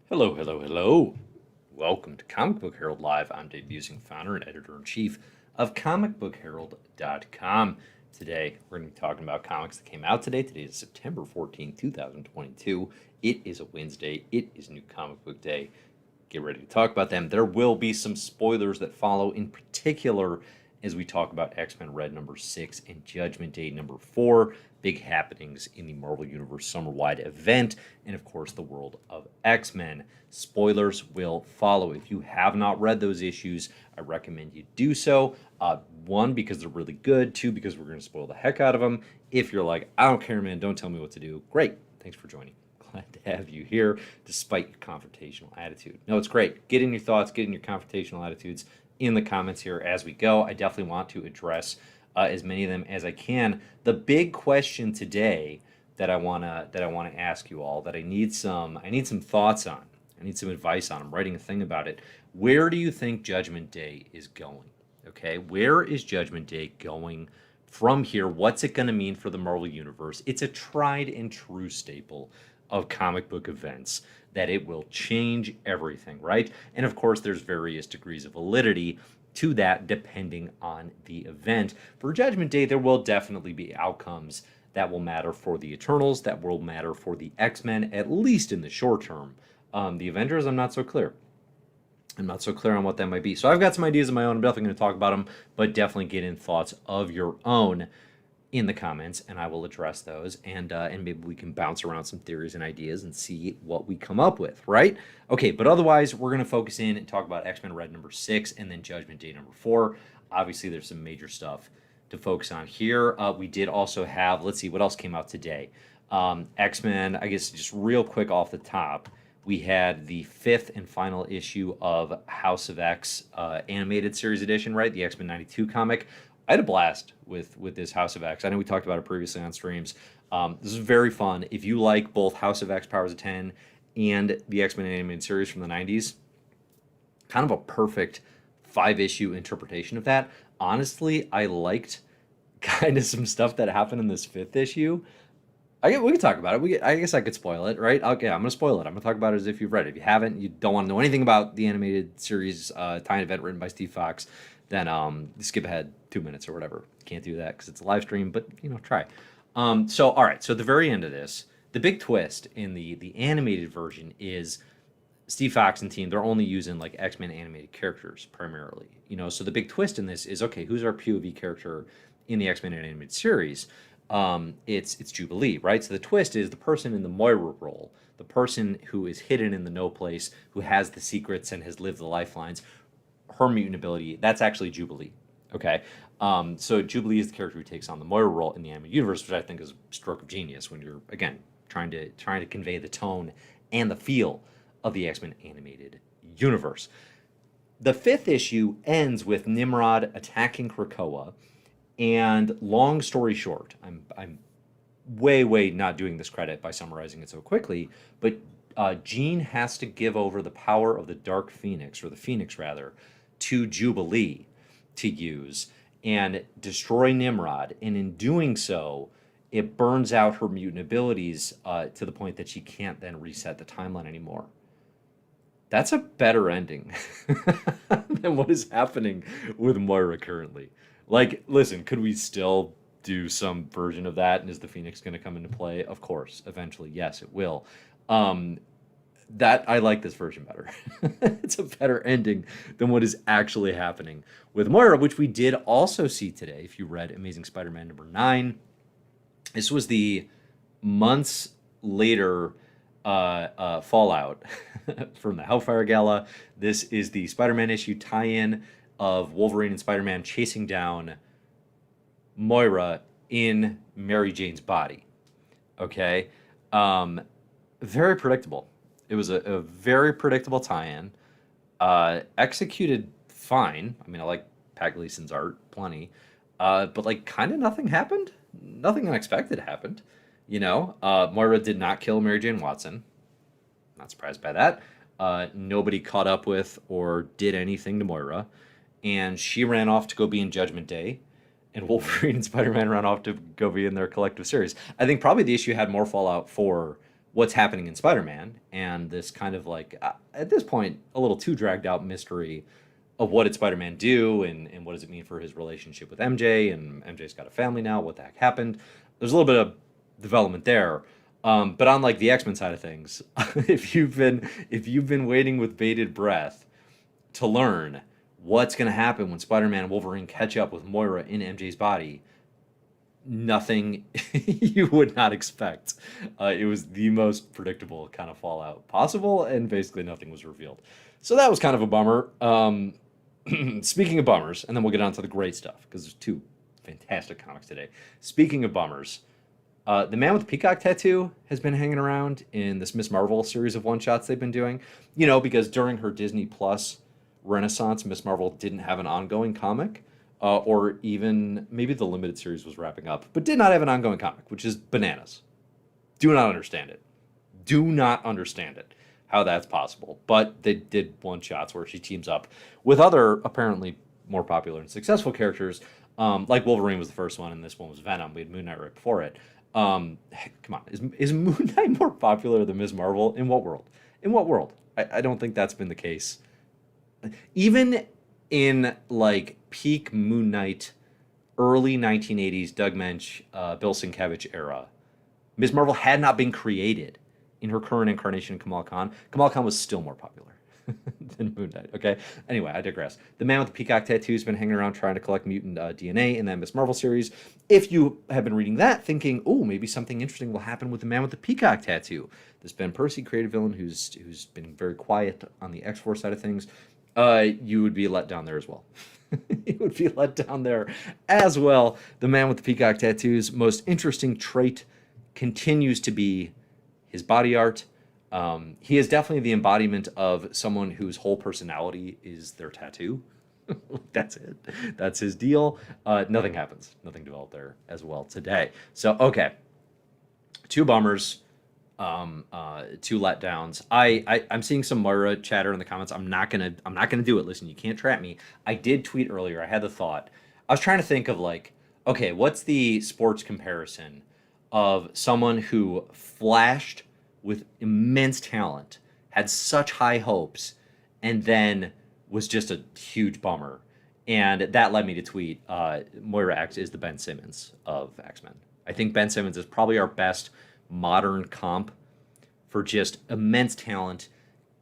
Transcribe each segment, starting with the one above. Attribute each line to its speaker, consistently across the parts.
Speaker 1: Hello, hello, hello. Welcome to Comic Book Herald Live. I'm Dave Busing, founder and editor-in-chief of comicbookherald.com. Today, we're going to be talking about comics that came out today. Today is September 14th, 2022. It is a Wednesday. It is New Comic Book Day. Get ready to talk about them. There will be some spoilers that follow, in particular, as we talk about X-Men Red number 6 and Judgment Day number 4. Big happenings in the Marvel Universe summer-wide event, and of course, the world of X-Men. Spoilers will follow. If you have not read those issues, I recommend you do so. One, because they're really good. Two, because we're going to spoil the heck out of them. If you're like, I don't care, man, don't tell me what to do. Great. Thanks for joining. Glad to have you here, despite your confrontational attitude. No, it's great. Get in your thoughts, get in your confrontational attitudes in the comments here as we go. I definitely want to address as many of them as I can. The big question today that I wanna ask you all, that I need some thoughts on. I need some advice on. I'm writing a thing about it. Where do you think Judgment Day is going? Okay, where is Judgment Day going from here? What's it going to mean for the Marvel Universe? It's a tried and true staple of comic book events that it will change everything, right? And of course, there's various degrees of validity to that depending on the event. For Judgment Day, there will definitely be outcomes that will matter for the Eternals, that will matter for the X-Men, at least in the short term. The Avengers, I'm not so clear. I'm not so clear on what that might be. So I've got some ideas of my own. I'm definitely going to talk about them, but definitely get in thoughts of your own in the comments, and I will address those, and maybe we can bounce around some theories and ideas and see what we come up with, right? Okay, but otherwise, we're going to focus in and talk about X-Men Red number 6 and then Judgment Day number 4. Obviously, there's some major stuff to focus on here. We did also have, let's see, what else came out today? X-Men, I guess just real quick off the top, we had the 5th and final issue of House of X animated series edition, right? The X-Men 92 comic. I had a blast with this House of X. I know we talked about it previously on streams. This is very fun. If you like both House of X Powers of 10 and the X-Men animated series from the 90s, kind of a perfect 5-issue interpretation of that. Honestly, I liked kind of some stuff that happened in this 5th issue. We can talk about it. I guess I could spoil it, right? Okay, I'm going to spoil it. I'm going to talk about it as if you've read it. If you haven't, you don't want to know anything about the animated series tie-in event written by Steve Fox, then skip ahead 2 minutes or whatever. Can't do that because it's a live stream, but, try. So, all right. So at the very end of this, the big twist in the animated version is Steve Fox and team, they're only using like X-Men animated characters primarily. So the big twist in this is, okay, who's our POV character in the X-Men animated series? It's Jubilee, right? So the twist is the person in the Moira role, the person who is hidden in the no place, who has the secrets and has lived the lifelines, her mutant ability, that's actually Jubilee. Okay. So Jubilee is the character who takes on the Moira role in the animated universe, which I think is a stroke of genius when you're, again, trying to convey the tone and the feel of the X-Men animated universe. The 5th issue ends with Nimrod attacking Krakoa. And long story short, I'm way not doing this credit by summarizing it so quickly, but Jean has to give over the power of the Dark Phoenix, or the Phoenix rather, to Jubilee to use and destroy Nimrod. And in doing so, it burns out her mutant abilities to the point that she can't then reset the timeline anymore. That's a better ending than what is happening with Moira currently. Like, listen, could we still do some version of that? And is the Phoenix going to come into play? Of course, eventually, yes, it will. That I like this version better. It's a better ending than what is actually happening with Moira, which we did also see today. If you read Amazing Spider-Man number 9, this was the months later fallout from the Hellfire Gala. This is the Spider-Man issue tie-in of Wolverine and Spider-Man chasing down Moira in Mary Jane's body. Okay? Very predictable. It was a very predictable tie-in. Executed fine. I mean, I like Pat Gleason's art plenty. But, like, kind of nothing happened. Nothing unexpected happened. Moira did not kill Mary Jane Watson. Not surprised by that. Nobody caught up with or did anything to Moira. And she ran off to go be in Judgment Day, and Wolverine and Spider-Man ran off to go be in their collective series. I think probably the issue had more fallout for what's happening in Spider-Man and this kind of like, at this point, a little too dragged out mystery of what did Spider-Man do and what does it mean for his relationship with MJ, and MJ's got a family now, what the heck happened? There's a little bit of development there. But on like the X-Men side of things, if you've been waiting with bated breath to learn what's going to happen when Spider-Man and Wolverine catch up with Moira in MJ's body, nothing you would not expect. It was the most predictable kind of fallout possible, and basically nothing was revealed. So that was kind of a bummer. Speaking of bummers, and then we'll get on to the great stuff, because there's two fantastic comics today. Speaking of bummers, the Man with the Peacock Tattoo has been hanging around in this Miss Marvel series of one-shots they've been doing. You know, because during her Disney Plus renaissance, Miss Marvel didn't have an ongoing comic, or even maybe the limited series was wrapping up, but did not have an ongoing comic, which is bananas. Do not understand it. Do not understand it, how that's possible. But they did one-shots where she teams up with other apparently more popular and successful characters, like Wolverine was the first one, and this one was Venom. We had Moon Knight right before it. Come on, is Moon Knight more popular than Ms. Marvel? In what world? In what world? I don't think that's been the case. Even in like peak Moon Knight, early 1980s Doug Moench, Bill Sienkiewicz era, Ms. Marvel had not been created in her current incarnation, Kamala Khan. Kamala Khan was still more popular than Moon Knight. Okay. Anyway, I digress. The Man with the Peacock Tattoo has been hanging around trying to collect mutant DNA in that Miss Marvel series. If you have been reading that, thinking, oh, maybe something interesting will happen with the Man with the Peacock Tattoo, this Ben Percy creative villain who's been very quiet on the X-Force side of things, you would be let down there as well. You would be let down there as well. The Man with the Peacock Tattoo's most interesting trait continues to be his body art. He is definitely the embodiment of someone whose whole personality is their tattoo. That's it. That's his deal. Nothing happens. Nothing developed there as well today. So, okay. Two bummers. Two letdowns. I'm seeing some Moira chatter in the comments. I'm not gonna do it. Listen, you can't trap me. I did tweet earlier. I had the thought. I was trying to think of like, okay, what's the sports comparison of someone who flashed with immense talent, had such high hopes, and then was just a huge bummer. And that led me to tweet, Moira X is the Ben Simmons of X-Men. I think Ben Simmons is probably our best modern comp for just immense talent,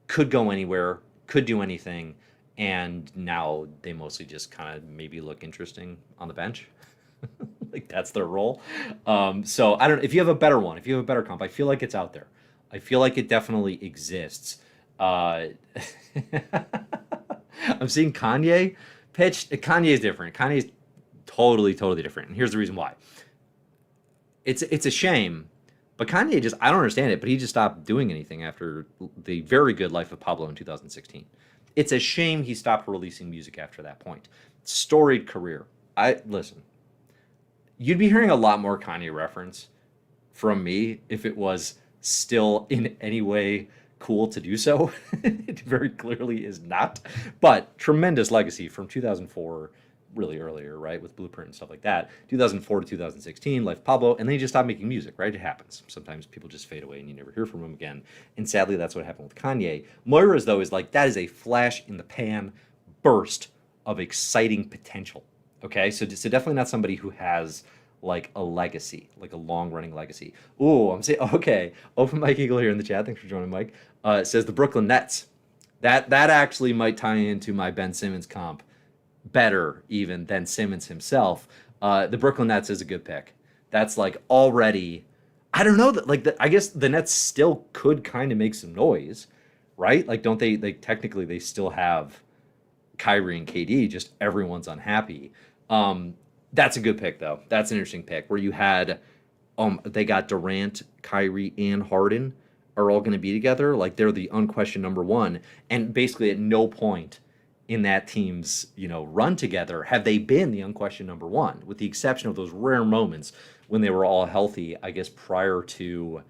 Speaker 1: could go anywhere, could do anything, and now they mostly just kind of maybe look interesting on the bench. Like that's their role. So I don't. If you have a better one, if you have a better comp, I feel like it's out there. I feel like it definitely exists. I'm seeing Kanye pitched. Kanye is different. Kanye's totally different. And here's the reason why. It's a shame, but Kanye just, I don't understand it, but he just stopped doing anything after the very good Life of Pablo in 2016. It's a shame he stopped releasing music after that point. Storied career. Listen, you'd be hearing a lot more Kanye reference from me if it was still in any way cool to do so. It very clearly is not. But tremendous legacy from 2004, really earlier, right, with Blueprint and stuff like that. 2004 to 2016, Life Pablo, and then he just stopped making music, right? It happens. Sometimes people just fade away and you never hear from them again. And sadly, that's what happened with Kanye. Moira's, though, is like, that is a flash in the pan burst of exciting potential. Okay, so definitely not somebody who has like a legacy, like a long-running legacy. Ooh, I'm saying, okay, Open Mike Eagle here in the chat. Thanks for joining, Mike. It says the Brooklyn Nets. That actually might tie into my Ben Simmons comp better even than Simmons himself. The Brooklyn Nets is a good pick. That's like already, I don't know, that like I guess the Nets still could kind of make some noise, right? Like don't they technically they still have Kyrie and KD, just everyone's unhappy. That's a good pick, though. That's an interesting pick where you had, they got Durant, Kyrie, and Harden are all going to be together. Like they're the unquestioned number one. And basically at no point in that team's, run together have they been the unquestioned number one, with the exception of those rare moments when they were all healthy, I guess, prior to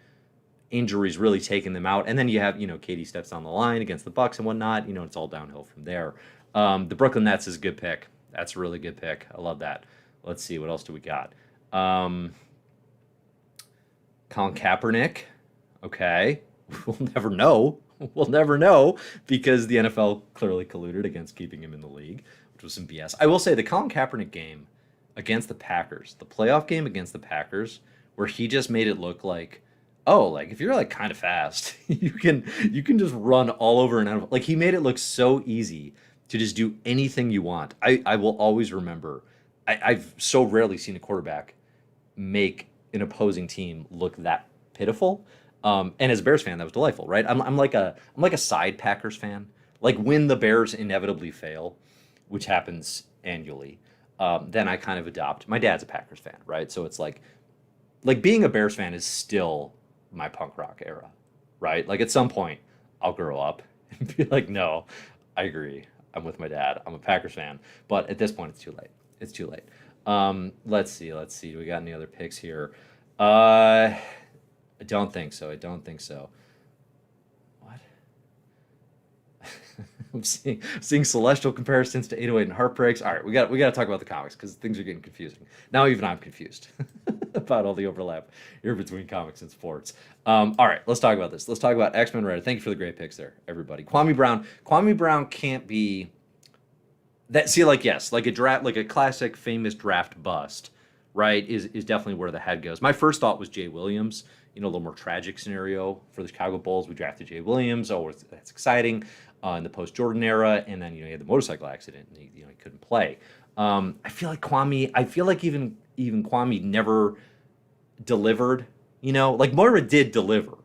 Speaker 1: injuries really taking them out. And then you have, KD steps on the line against the Bucks and whatnot. It's all downhill from there. The Brooklyn Nets is a good pick. That's a really good pick. I love that. Let's see, what else do we got? Colin Kaepernick. Okay. We'll never know. We'll never know because the NFL clearly colluded against keeping him in the league, which was some BS. I will say the Colin Kaepernick game against the Packers, the playoff game against the Packers, where he just made it look like, oh, like if you're like kind of fast, you can just run all over and out of, like he made it look so easy to just do anything you want. I will always remember. I've so rarely seen a quarterback make an opposing team look that pitiful. And as a Bears fan, that was delightful, right? I'm like a side Packers fan. Like when the Bears inevitably fail, which happens annually, then I kind of adopt. My dad's a Packers fan, right? So it's like being a Bears fan is still my punk rock era, right? Like at some point, I'll grow up and be like, no, I agree. I'm with my dad. I'm a Packers fan, but at this point, it's too late. It's too late. Let's see. Let's see. Do we got any other picks here? I don't think so. I don't think so. What? I'm seeing celestial comparisons to 808 and heartbreaks. All right, we got to talk about the comics because things are getting confusing. Now even I'm confused about all the overlap here between comics and sports. All right, let's talk about this. Let's talk about X-Men Red. Thank you for the great picks there, everybody. Kwame Brown. Kwame Brown can't be that. See, like yes, like a draft, like a classic famous draft bust, right? Is definitely where the head goes. My first thought was Jay Williams. A little more tragic scenario for the Chicago Bulls. We drafted Jay Williams. Oh, that's exciting. In the post-Jordan era, and then he had the motorcycle accident, and he couldn't play. I feel like Kwame. I feel like even Kwame never delivered. Like Moira did deliver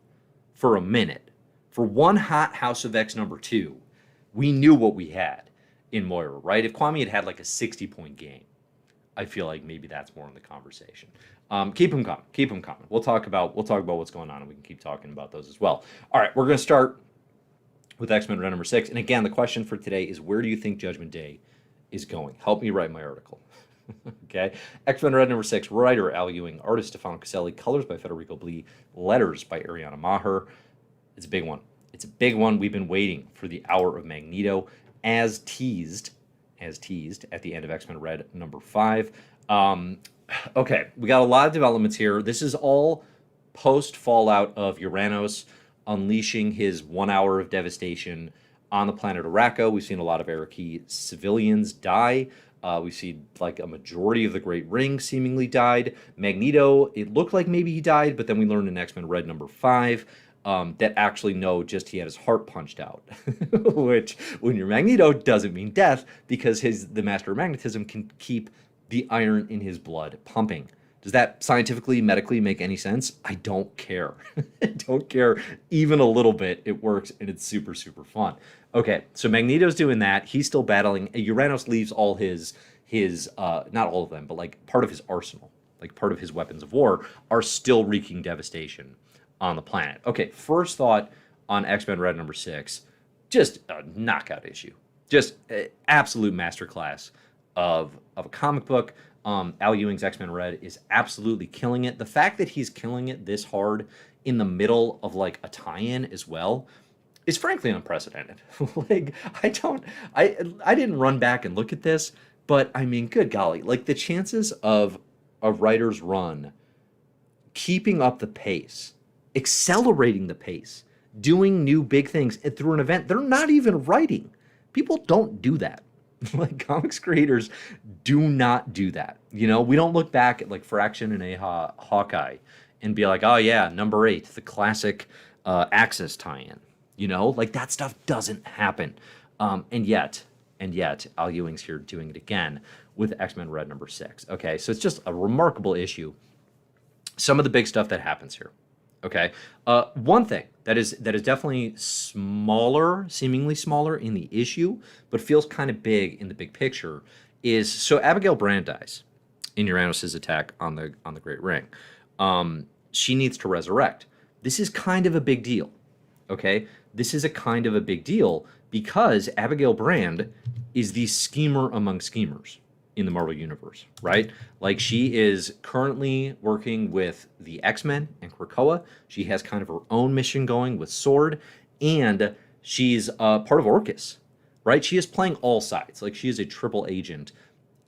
Speaker 1: for a minute. For one hot House of X #2, we knew what we had in Moira, right? If Kwame had like a 60-point game, I feel like maybe that's more in the conversation. Keep them coming. Keep them coming. We'll talk about what's going on, and we can keep talking about those as well. All right, we're going to start with X-Men Red #6. And again, the question for today is, where do you think Judgment Day is going? Help me write my article. Okay. X-Men Red #6, writer Al Ewing, artist Stefano Caselli, colors by Federico Blee, letters by Ariana Maher. It's a big one. It's a big one. We've been waiting for the hour of Magneto as teased at the end of X-Men Red #5. Okay, we got a lot of developments here. This is all post-fallout of Uranos unleashing his 1 hour of devastation on the planet Araco. We've seen a lot of Araki civilians die. We've seen like a majority of the Great Ring seemingly died. Magneto, it looked like maybe he died, but then we learned in X-Men Red #5 that actually no, just he had his heart punched out, which when you're Magneto doesn't mean death because the Master of Magnetism can keep the iron in his blood pumping. Does that scientifically, medically make any sense? I don't care. I don't care even a little bit. It works and it's super, super fun. Okay, so Magneto's doing that. He's still battling. Uranos leaves all his not all of them, but like part of his arsenal, like part of his weapons of war are still wreaking devastation on the planet. Okay, first thought on X-Men Red #6, just a knockout issue. Just an absolute masterclass of a comic book. Al Ewing's X-Men Red is absolutely killing it. The fact that he's killing it this hard in the middle of like a tie-in as well is frankly unprecedented. Like I didn't run back and look at this, but I mean, good golly, like the chances of a writer's run keeping up the pace, accelerating the pace, doing new big things through an event they're not even writing. People don't do that. Like comics creators do not do that. We don't look back at like Fraction and Hawkeye and be like, oh yeah, #8, the classic Axis tie-in. Like that stuff doesn't happen. And yet Al Ewing's here doing it again with X-Men Red #6. Okay, so it's just a remarkable issue. Some of the big stuff that happens here. Okay, one thing that is definitely smaller, seemingly smaller in the issue, but feels kind of big in the big picture is so Abigail Brand dies in Uranos' attack on the Great Ring. She needs to resurrect. This is kind of a big deal. Okay, this is a kind of a big deal because Abigail Brand is the schemer among schemers in the Marvel Universe, right? Like she is currently working with the X-Men and Krakoa. She has kind of her own mission going with Sword, and she's part of Orcus, right? She is playing all sides. Like she is a triple agent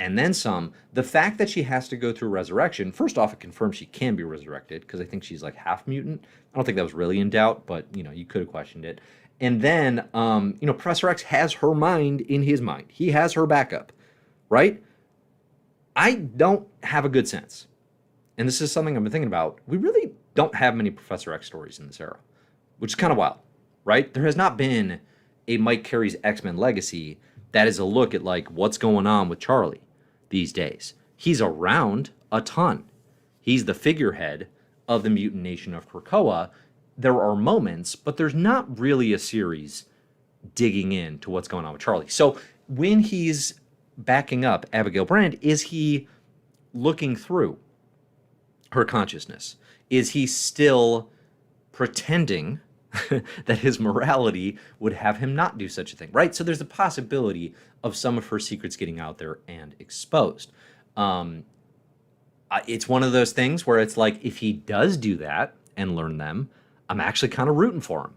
Speaker 1: and then some. The fact that she has to go through resurrection, first off, it confirms she can be resurrected, because I think she's like half mutant. I don't think that was really in doubt, but you could have questioned it. And then Professor X has her mind in his mind. He has her backup, right? I don't have a good sense, and this is something I've been thinking about. We really don't have many Professor X stories in this era, which is kind of wild, right? There has not been a Mike Carey's X-Men legacy that is a look at like what's going on with Charlie these days. He's around a ton. He's the figurehead of the mutant nation of Krakoa. There are moments, but there's not really a series digging into what's going on with Charlie. So when he's backing up Abigail Brand, is he looking through her consciousness? Is he still pretending that his morality would have him not do such a thing, right? So there's a possibility of some of her secrets getting out there and exposed. It's one of those things where it's like, if he does do that and learn them, I'm actually kind of rooting for him,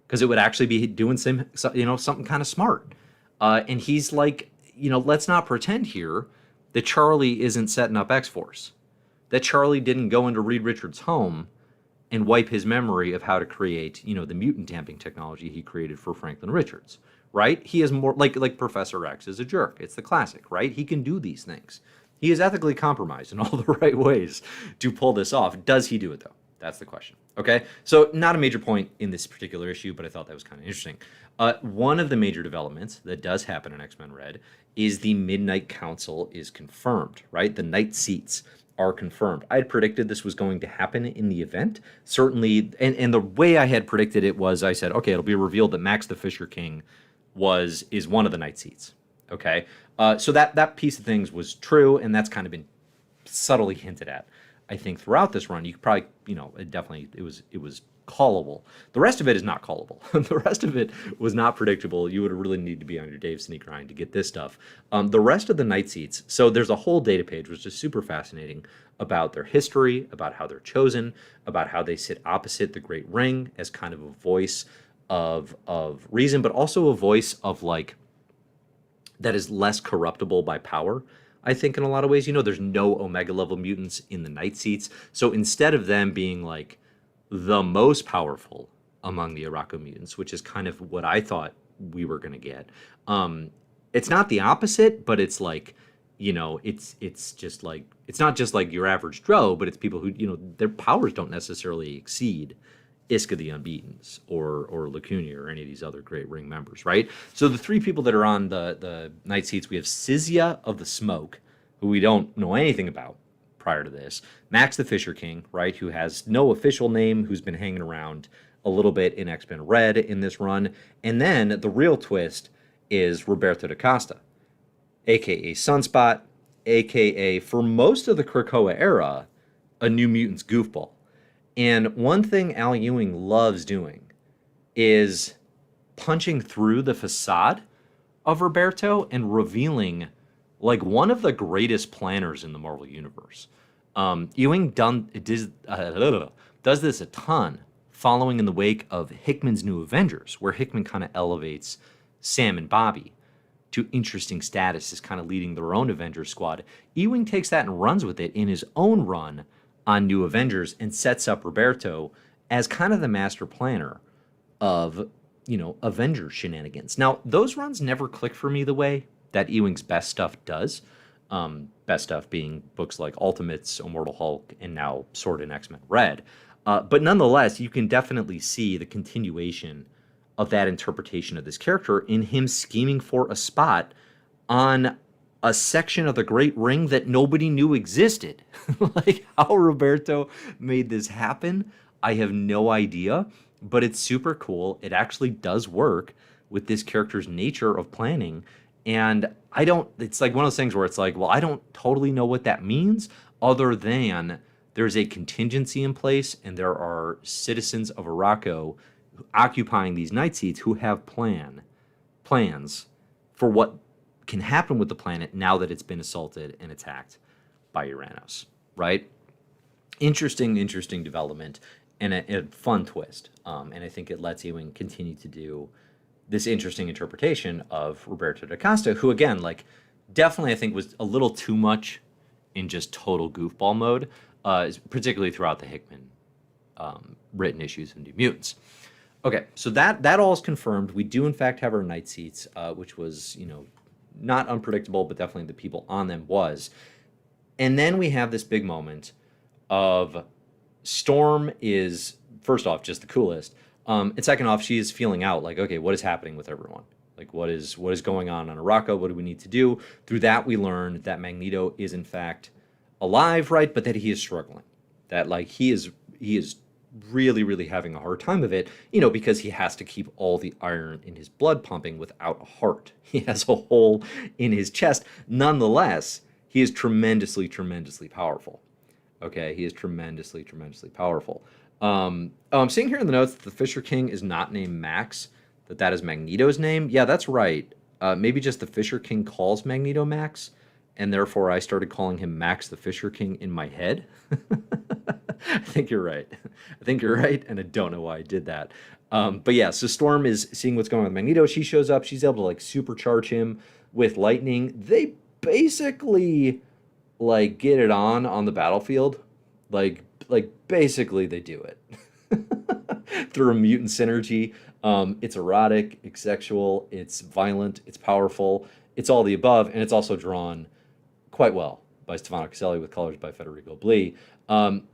Speaker 1: because it would actually be doing something kind of smart. And he's like, let's not pretend here that Charlie isn't setting up X-Force, that Charlie didn't go into Reed Richards' home and wipe his memory of how to create, the mutant damping technology he created for Franklin Richards, right? He is more like Professor X is a jerk. It's the classic, right? He can do these things. He is ethically compromised in all the right ways to pull this off. Does he do it, though? That's the question. Okay, so not a major point in this particular issue, but I thought that was kind of interesting. One of the major developments that does happen in X-Men Red is the Midnight Council is confirmed, right? The night seats are confirmed. I had predicted this was going to happen in the event, certainly, and the way I had predicted it was, I said, okay, it'll be revealed that Max the Fisher King is one of the night seats. Okay, so that piece of things was true, and that's kind of been subtly hinted at, I think, throughout this run. You could probably, it was callable. The rest of it is not callable. The rest of it was not predictable. You would really need to be on your Dave Sneak grind to get this stuff. The rest of the night seats, so there's a whole data page, which is super fascinating, about their history, about how they're chosen, about how they sit opposite the Great Ring as kind of a voice of reason, but also a voice of like that is less corruptible by power. I think in a lot of ways, there's no Omega level mutants in the night seats. So instead of them being like the most powerful among the Arakko mutants, which is kind of what I thought we were going to get, it's not the opposite, but it's like, it's just like, it's not just like your average Dro, but it's people who, their powers don't necessarily exceed Iska the Unbeatens or Lacunia or any of these other Great Ring members, right? So the three people that are on the night seats, we have Sizia of the Smoke, who we don't know anything about prior to this, Max the Fisher King, right, who has no official name, who's been hanging around a little bit in X-Men Red in this run, and then the real twist is Roberto da Costa, a.k.a. Sunspot, a.k.a. for most of the Krakoa era, a New Mutants goofball. And one thing Al Ewing loves doing is punching through the facade of Roberto and revealing like one of the greatest planners in the Marvel Universe. Ewing does this a ton, following in the wake of Hickman's New Avengers, where Hickman kind of elevates Sam and Bobby to interesting status as kind of leading their own Avengers squad. Ewing takes that and runs with it in his own run on New Avengers and sets up Roberto as kind of the master planner of, Avengers shenanigans. Now, those runs never click for me the way that Ewing's best stuff does. Best stuff being books like Ultimates, Immortal Hulk, and now Sword and X-Men Red. But nonetheless, you can definitely see the continuation of that interpretation of this character in him scheming for a spot on a section of the Great Ring that nobody knew existed. Like, how Roberto made this happen, I have no idea, but it's super cool. It actually does work with this character's nature of planning. And it's like one of those things where it's like, well, I don't totally know what that means, other than there's a contingency in place and there are citizens of Arakko occupying these night seats who have plans for what can happen with the planet now that it's been assaulted and attacked by Uranos, right? Interesting development and a fun twist. And I think it lets Ewing continue to do this interesting interpretation of Roberto da Costa, who, again, like, definitely I think was a little too much in just total goofball mode, particularly throughout the Hickman written issues of New Mutants. Okay, so that all is confirmed. We do in fact have our night seats, which was not unpredictable, but definitely the people on them was. And then we have this big moment of Storm is first off just the coolest, and second off she is feeling out like, okay, what is happening with everyone? Like what is going on Araka? What do we need to do? Through that we learn that Magneto is in fact alive, right? But that he is struggling. That like he is really, really having a hard time of it, because he has to keep all the iron in his blood pumping without a heart. He has a hole in his chest. Nonetheless, he is tremendously, tremendously powerful. Okay, he is tremendously, tremendously powerful. I'm seeing here in the notes that the Fisher King is not named Max, that is Magneto's name. Yeah, that's right. Maybe just the Fisher King calls Magneto Max, and therefore I started calling him Max the Fisher King in my head. I think you're right. And I don't know why I did that. But yeah, so Storm is seeing what's going on with Magneto. She shows up. She's able to like supercharge him with lightning. They basically like get it on the battlefield. Like basically they do it through a mutant synergy. It's erotic, it's sexual, it's violent, it's powerful, it's all the above, and it's also drawn quite well by Stefano Caselli with colors by Federico Blee.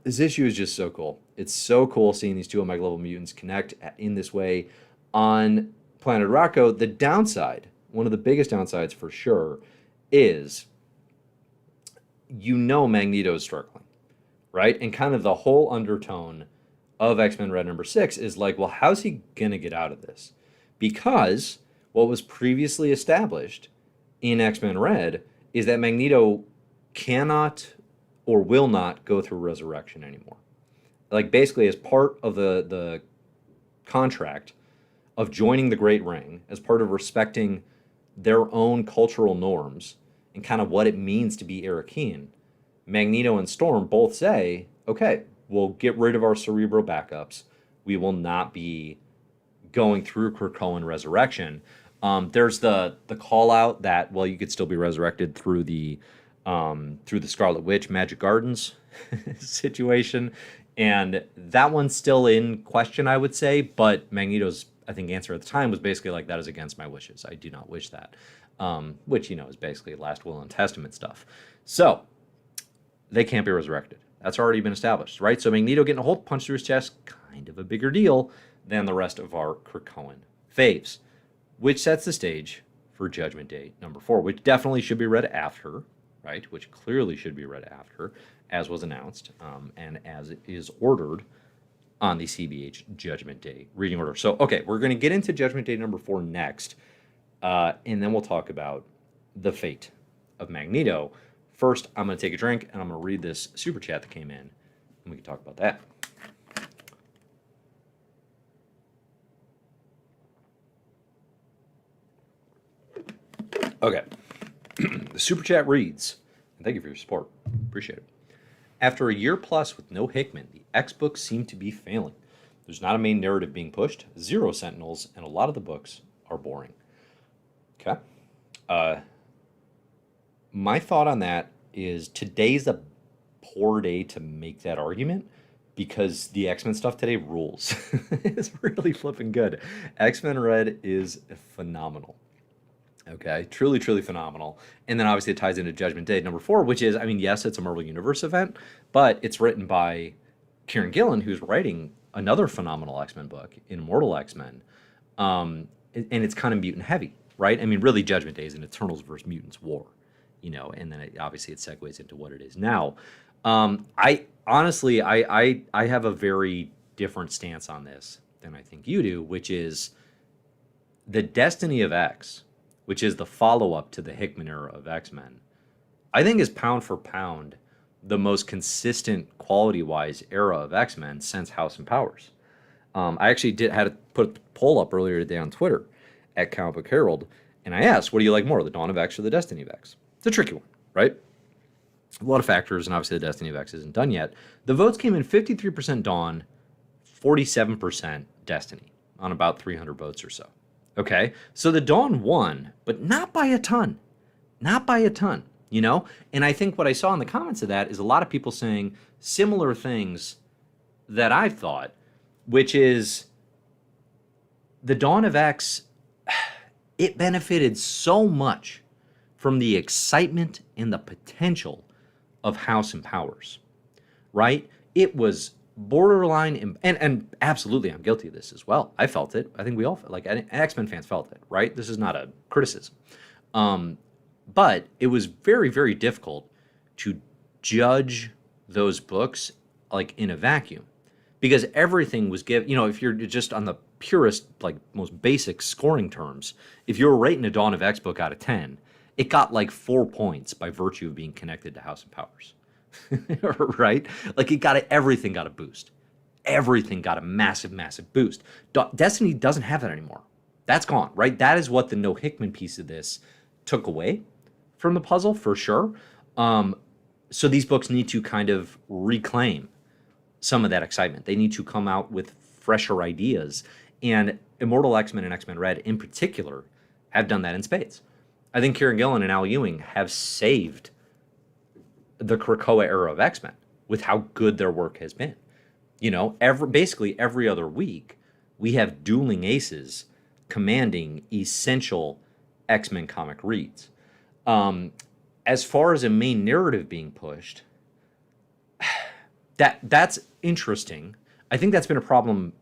Speaker 1: This issue is just so cool. It's so cool seeing these two Omega-level mutants connect in this way on Planet Rocco. The downside, one of the biggest downsides for sure, is Magneto is struggling, right? And kind of the whole undertone of X-Men Red #6 is like, well, how's he going to get out of this? Because what was previously established in X-Men Red is that Magneto cannot or will not go through resurrection anymore. Like basically as part of the contract of joining the Great Ring, as part of respecting their own cultural norms and kind of what it means to be Arakean, Magneto and Storm both say, okay, we'll get rid of our Cerebro backups. We will not be going through Krakoan resurrection. There's the call out that, well, you could still be resurrected through the Scarlet Witch Magic Gardens situation, and that one's still in question, I would say. But Magneto's, I think, answer at the time was basically like, that is against my wishes. I do not wish that, which is basically last will and testament stuff. So they can't be resurrected. That's already been established, right? So Magneto getting a hole punched through his chest, kind of a bigger deal than the rest of our Krakoan faves, which sets the stage for Judgment Day #4, which definitely should be read after, right? Which clearly should be read after, as was announced, and as it is ordered on the CBH Judgment Day reading order. So, okay, we're going to get into Judgment Day #4 next, and then we'll talk about the fate of Magneto. First, I'm going to take a drink, and I'm going to read this super chat that came in, and we can talk about that. Okay. The super chat reads, and thank you for your support. Appreciate it. After a year plus with no Hickman, the X books seem to be failing. There's not a main narrative being pushed, 0 Sentinels, and a lot of the books are boring. Okay. My thought on that is today's a poor day to make that argument because the X-Men stuff today rules. It's really flipping good. X-Men Red is phenomenal. Okay, truly, truly phenomenal. And then obviously it ties into Judgment Day #4, which is, I mean, yes, it's a Marvel Universe event, but it's written by Kieran Gillen, who's writing another phenomenal X-Men book, Immortal X-Men. And it's kind of mutant heavy, right? I mean, really, Judgment Day is an Eternals versus Mutants war, and then obviously it segues into what it is now. I honestly have a very different stance on this than I think you do, which is the Destiny of X, which is the follow-up to the Hickman era of X-Men, I think is pound for pound the most consistent quality-wise era of X-Men since House and Powers. I actually had to put a poll up earlier today on Twitter at Comic Book Herald, and I asked, what do you like more, the Dawn of X or the Destiny of X? It's a tricky one, right? A lot of factors, and obviously the Destiny of X isn't done yet. The votes came in 53% Dawn, 47% Destiny, on about 300 votes or so. Okay, so the Dawn won, but not by a ton. not by a ton, you know? And I think what I saw in the comments of that is a lot of people saying similar things that I've thought, which is the Dawn of X, it benefited so much from the excitement and the potential of House and Powers, right? It was borderline, and absolutely, I'm guilty of this as well. I felt it. I think we all felt, like X-Men fans felt it, right? This is not a criticism. But it was very, very difficult to judge those books like in a vacuum because everything was given, if you're just on the purest, like most basic scoring terms, if you were rating a Dawn of X book out of 10, it got like 4 points by virtue of being connected to House of Powers. Right? Like everything got a boost. Everything got a massive, massive boost. Destiny doesn't have that anymore. That's gone, right? That is what the no Hickman piece of this took away from the puzzle for sure. So these books need to kind of reclaim some of that excitement. They need to come out with fresher ideas. And Immortal X-Men and X-Men Red in particular have done that in spades. I think Kieran Gillen and Al Ewing have saved the Krakoa era of X-Men with how good their work has been. Basically every other week, we have dueling aces commanding essential X-Men comic reads. As far as a main narrative being pushed, that's interesting. I think that's been a problem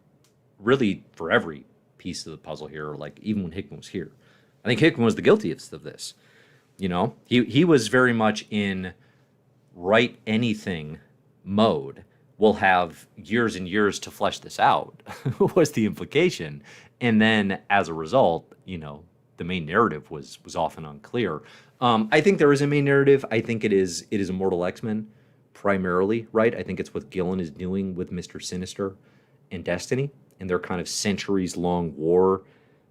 Speaker 1: really for every piece of the puzzle here, like even when Hickman was here. I think Hickman was the guiltiest of this. He was very much in write anything mode. We'll have years and years to flesh this out, was the implication. And then as a result, the main narrative was often unclear. I think there is a main narrative. I think it is Immortal X-Men primarily, right? I think it's what Gillen is doing with Mr. Sinister and Destiny and their kind of centuries-long war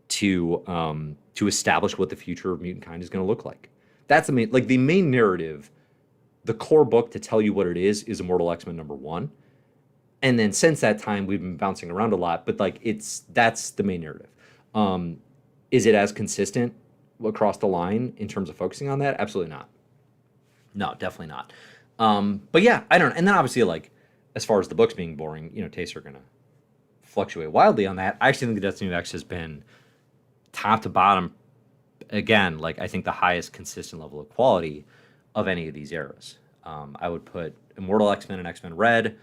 Speaker 1: to establish what the future of mutant kind is going to look like. That's the main narrative. The core book to tell you what it is Immortal X-Men #1. And then since that time, we've been bouncing around a lot, but that's the main narrative. Is it as consistent across the line in terms of focusing on that? Absolutely not. No, definitely not. But yeah, I don't know. And then obviously, as far as the books being boring, tastes are going to fluctuate wildly on that. I actually think the Destiny of X has been top to bottom, again, I think the highest consistent level of quality of any of these eras. I would put Immortal X-Men and X-Men Red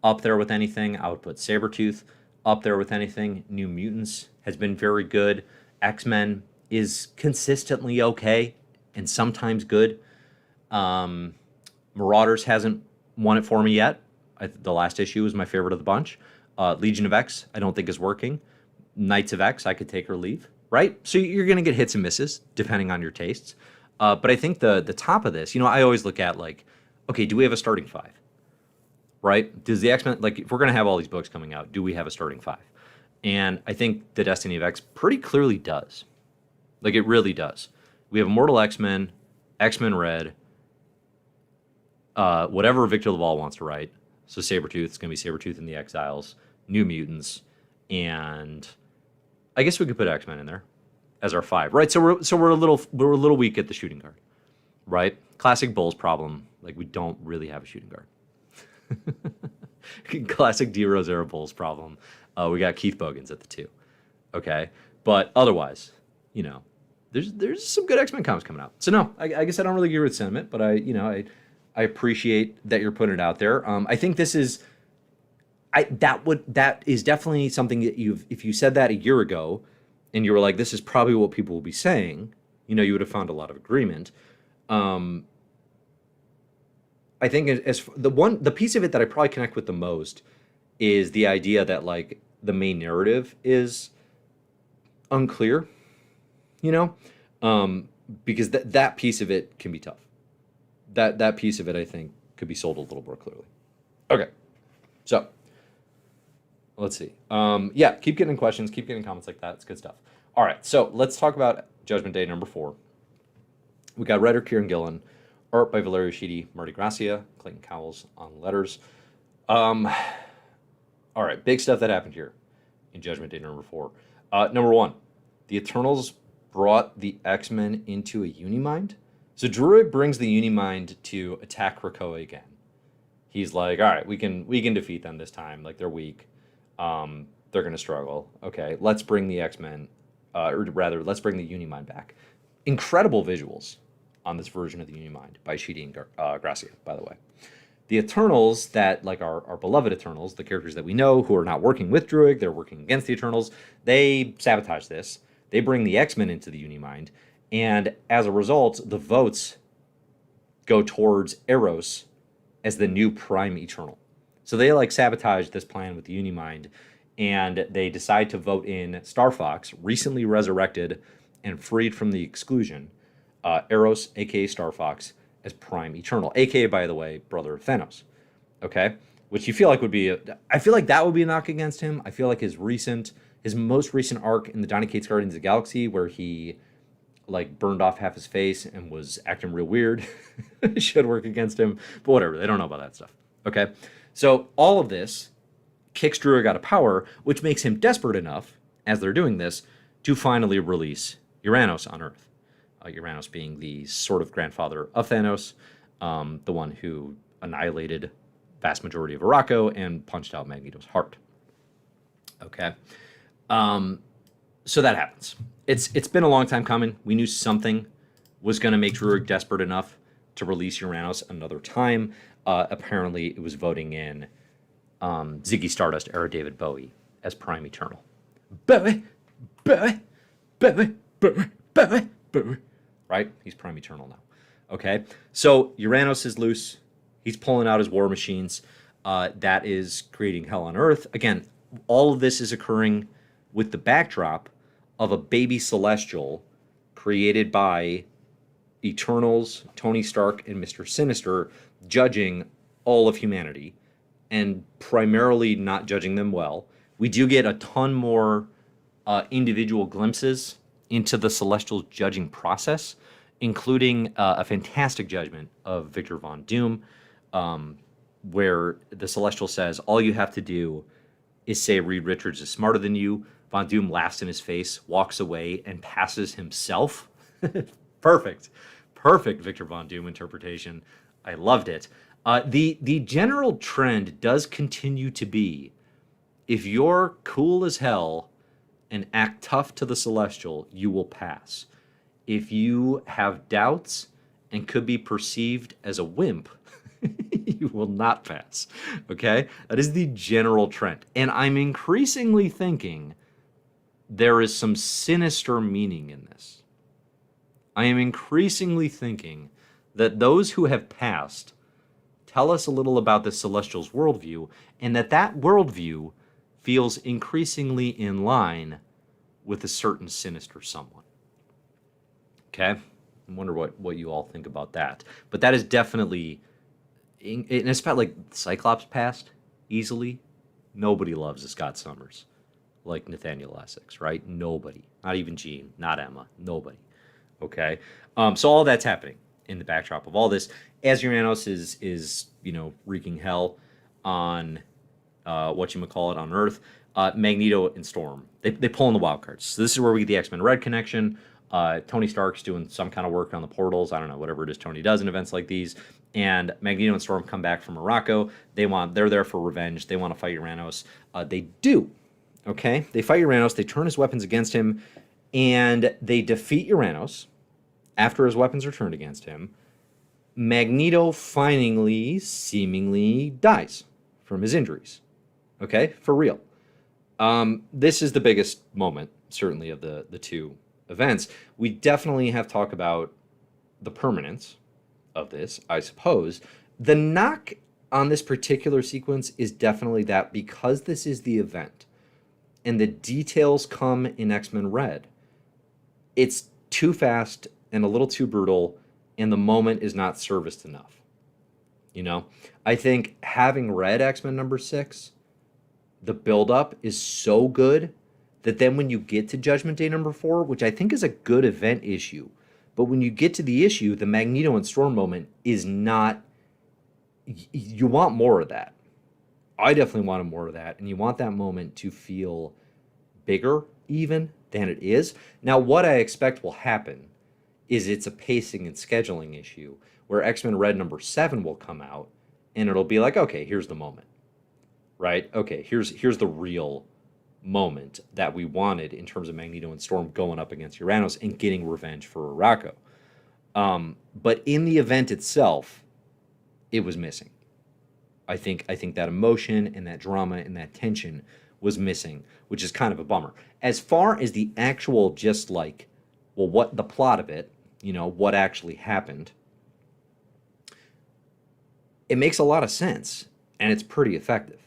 Speaker 1: up there with anything. I would put Sabretooth up there with anything. New Mutants has been very good. X-Men is consistently okay and sometimes good. Marauders hasn't won it for me yet. The last issue was my favorite of the bunch. Legion of X, I don't think is working. Knights of X, I could take or leave, right? So you're going to get hits and misses depending on your tastes. But I think the top of this, I always look at okay, do we have a starting five? Right? Does the X-Men, if we're going to have all these books coming out, do we have a starting five? And I think the Destiny of X pretty clearly does. It really does. We have Immortal X-Men, X-Men Red, whatever Victor Laval wants to write. So Sabretooth, it's going to be Sabretooth and the Exiles, New Mutants, and I guess we could put X-Men in there as our 5, right? So we're a little weak at the shooting guard, right? Classic Bulls problem, we don't really have a shooting guard. Classic D Rose era Bulls problem. We got Keith Bogans at the 2, okay? But otherwise, there's some good X-Men comics coming out. So no, I guess I don't really agree with sentiment, but I appreciate that you're putting it out there. I think this is. That is definitely something that if you said that a year ago, and you were like, this is probably what people will be saying, you would have found a lot of agreement. I think as the piece of it that I probably connect with the most is the idea that the main narrative is unclear, because that piece of it can be tough. That piece of it, I think, could be sold a little more clearly. Okay, so. Let's see. Yeah, keep getting questions, keep getting comments like that. It's good stuff. All right, so let's talk about Judgment Day #4. We got writer Kieran Gillen, art by Valerio Schiti, Marty Gracia, Clayton Cowles on letters. All right, big stuff that happened here in Judgment Day #4. Number 1, the Eternals brought the X-Men into a Unimind. So Druig brings the Unimind to attack Krakoa again. He's like, all right, we can defeat them this time. Like they're weak. They're gonna struggle. Okay, let's bring the X-Men, or rather, let's bring the Unimind back. Incredible visuals on this version of the Unimind by Sheedy and Gracia, by the way. The Eternals that, like our beloved Eternals, the characters that we know who are not working with Druig, they're working against the Eternals, they sabotage this. They bring the X-Men into the Unimind, and as a result, the votes go towards Eros as the new Prime Eternal. So they like sabotage this plan with the Unimind, and they decide to vote in Star Fox, recently resurrected and freed from the exclusion, Eros, aka Star Fox, as Prime Eternal, aka, by the way, brother of Thanos. Okay, which you feel like would be, I feel like that would be a knock against him. I feel like his most recent arc in the Donny Cates Guardians of the Galaxy, where he like burned off half his face and was acting real weird, should work against him. But whatever, they don't know about that stuff. Okay, so all of this kicks Druig out of power, which makes him desperate enough, as they're doing this, to finally release Uranos on Earth. Uranos being the sort of grandfather of Thanos, the one who annihilated vast majority of Araco and punched out Magneto's heart. Okay, so that happens. It's been a long time coming. We knew something was going to make Druig desperate enough to release Uranos another time. Apparently, it was voting in Ziggy Stardust era David Bowie as Prime Eternal. Bowie, Bowie, Bowie, Bowie, Bowie, Bowie. Right? He's Prime Eternal now. Okay? So Uranos is loose. He's pulling out his war machines. That is creating hell on Earth. Again, all of this is occurring with the backdrop of a baby Celestial created by Eternals, Tony Stark, and Mr. Sinister judging all of humanity and primarily not judging them well. We do get a ton more individual glimpses into the Celestials judging process, including a fantastic judgment of Victor Von Doom, where the Celestial says, all you have to do is say Reed Richards is smarter than you. Von Doom laughs in his face, walks away, and passes himself. Perfect. Perfect Victor Von Doom interpretation. I loved it. The general trend does continue to be, if you're cool as hell and act tough to the Celestial, you will pass. If you have doubts and could be perceived as a wimp, you will not pass. Okay? That is the general trend. And I'm increasingly thinking there is some sinister meaning in this. I am increasingly thinking that those who have passed tell us a little about the Celestial's worldview, and that worldview feels increasingly in line with a certain sinister someone. Okay? I wonder what you all think about that. But that is definitely, and it's about like Cyclops passed easily. Nobody loves a Scott Summers like Nathaniel Essex, right? Nobody. Not even Jean, not Emma, nobody. Okay? So all that's happening in the backdrop of all this, as Uranos is wreaking hell on whatchamacallit on Earth. Magneto and Storm, they pull in the wild cards. So this is where we get the X-Men Red connection. Tony Stark's doing some kind of work on the portals. I don't know, whatever it is Tony does in events like these. And Magneto and Storm come back from Morocco. They're there for revenge. They want to fight Uranos. They do. Okay? They fight Uranos. They turn his weapons against him. And they defeat Uranos after his weapons are turned against him. Magneto finally, seemingly dies from his injuries. Okay? For real. This is the biggest moment, certainly, of the two events. We definitely have talk about the permanence of this, I suppose. The knock on this particular sequence is definitely that because this is the event and the details come in X-Men Red, it's too fast and a little too brutal, and the moment is not serviced enough. I think having read X-Men number 6, the build-up is so good that then when you get to Judgment Day number 4, which I think is a good event issue, but when you get to the issue, the Magneto and Storm moment is not... You want more of that. I definitely wanted more of that, and you want that moment to feel bigger even than it is. Now, what I expect will happen is it's a pacing and scheduling issue where X-Men Red number 7 will come out and it'll be like, okay, here's the moment, right? Okay, here's the real moment that we wanted in terms of Magneto and Storm going up against Uranos and getting revenge for Arakko. But in the event itself, it was missing. I think that emotion and that drama and that tension was missing, which is kind of a bummer. As far as the actual just like, well, what the plot of it, what actually happened, it makes a lot of sense and it's pretty effective.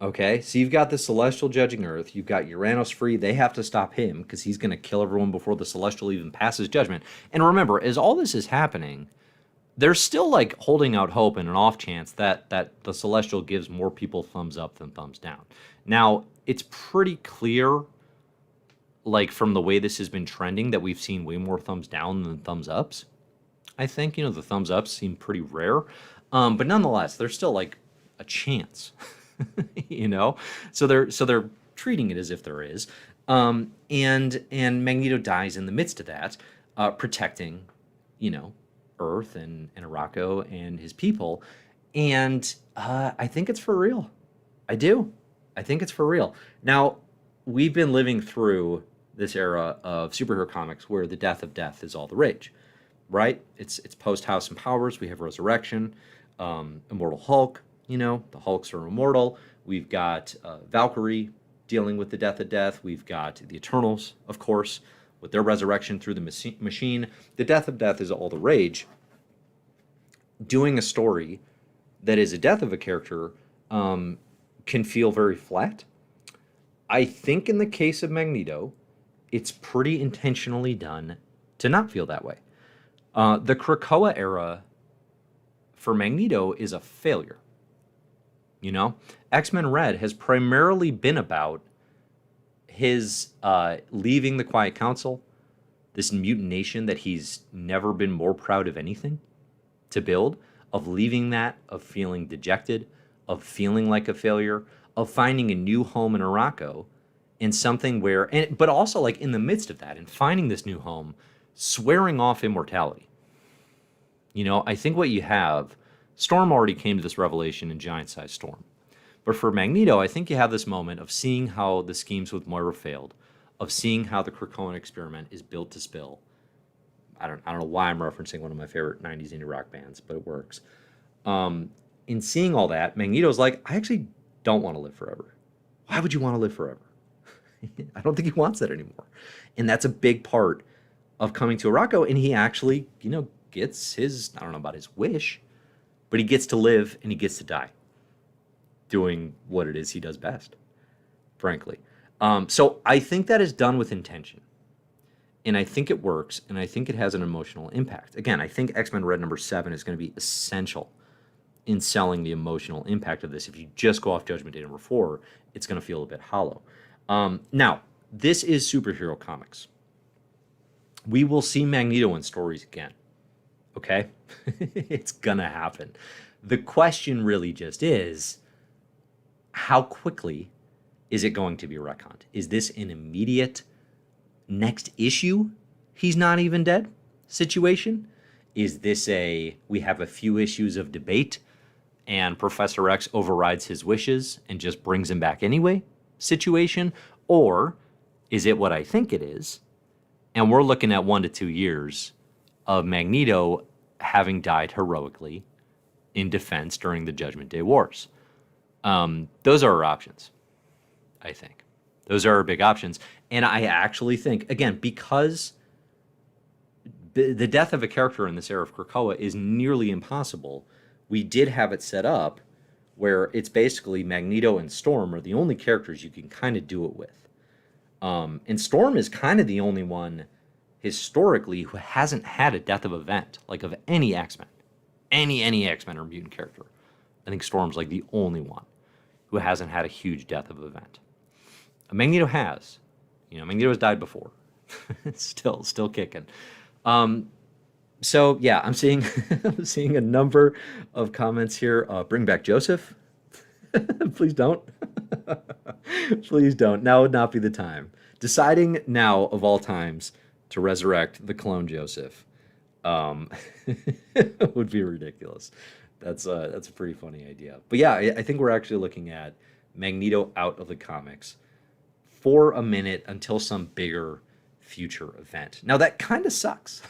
Speaker 1: Okay, so you've got the Celestial judging Earth, you've got Uranos free, they have to stop him because he's going to kill everyone before the Celestial even passes judgment. And remember, as all this is happening, they're still like holding out hope in an off chance that the Celestial gives more people thumbs up than thumbs down. Now, it's pretty clear, like from the way this has been trending, that we've seen way more thumbs down than thumbs ups. I think, the thumbs ups seem pretty rare. But nonetheless, there's still like a chance. So they're treating it as if there is, and Magneto dies in the midst of that, protecting, Earth and Arakko and his people, and I think it's for real. I do. I think it's for real. Now, we've been living through this era of superhero comics where the death of death is all the rage, right? It's post House and Powers. We have Resurrection, Immortal Hulk. The Hulks are immortal. We've got Valkyrie dealing with the death of death. We've got the Eternals, of course, with their resurrection through the machine. The death of death is all the rage. Doing a story that is a death of a character can feel very flat. I think in the case of Magneto, it's pretty intentionally done to not feel that way. The Krakoa era for Magneto is a failure. X-Men Red has primarily been about his leaving the Quiet Council, this mutant nation that he's never been more proud of anything to build, of leaving that, of feeling dejected, of feeling like a failure, of finding a new home in Arakko, in something where, but also like in the midst of that, and finding this new home, swearing off immortality. I think what you have, Storm already came to this revelation in Giant-Sized Storm. But for Magneto, I think you have this moment of seeing how the schemes with Moira failed, of seeing how the Krakoan experiment is built to spill. I don't know why I'm referencing one of my favorite 90s indie rock bands, but it works. In seeing all that, Magneto's like, I actually don't want to live forever. Why would you want to live forever? I don't think he wants that anymore. And that's a big part of coming to Arakko, and he actually, gets his, I don't know about his wish, but he gets to live and he gets to die doing what it is he does best, frankly. So I think that is done with intention. And I think it works, and I think it has an emotional impact. Again, I think X-Men Red number 7 is going to be essential in selling the emotional impact of this. If you just go off Judgment Day number 4, it's going to feel a bit hollow. Now, this is superhero comics. We will see Magneto in stories again. Okay? It's gonna happen. The question really just is, how quickly is it going to be retconned? Is this an immediate next issue, he's not even dead situation? Is this we have a few issues of debate and Professor X overrides his wishes and just brings him back anyway situation? Or is it what I think it is, and we're looking at 1 to 2 years of Magneto having died heroically in defense during the Judgment Day Wars? Those are our options, I think. Those are our big options. And I actually think, again, because the death of a character in this era of Krakoa is nearly impossible, we did have it set up where it's basically Magneto and Storm are the only characters you can kind of do it with. And Storm is kind of the only one historically who hasn't had a death of event, like of any X-Men. Any X-Men or mutant character. I think Storm's like the only one who hasn't had a huge death of event. Magneto has. Magneto has died before. still kicking. So yeah, I'm seeing I'm seeing a number of comments here. Bring back Joseph. Please don't. Please don't. Now would not be the time. Deciding now of all times to resurrect the clone Joseph um, would be ridiculous. That's a pretty funny idea. But yeah, I think we're actually looking at Magneto out of the comics for a minute until some bigger future event. Now that kind of sucks,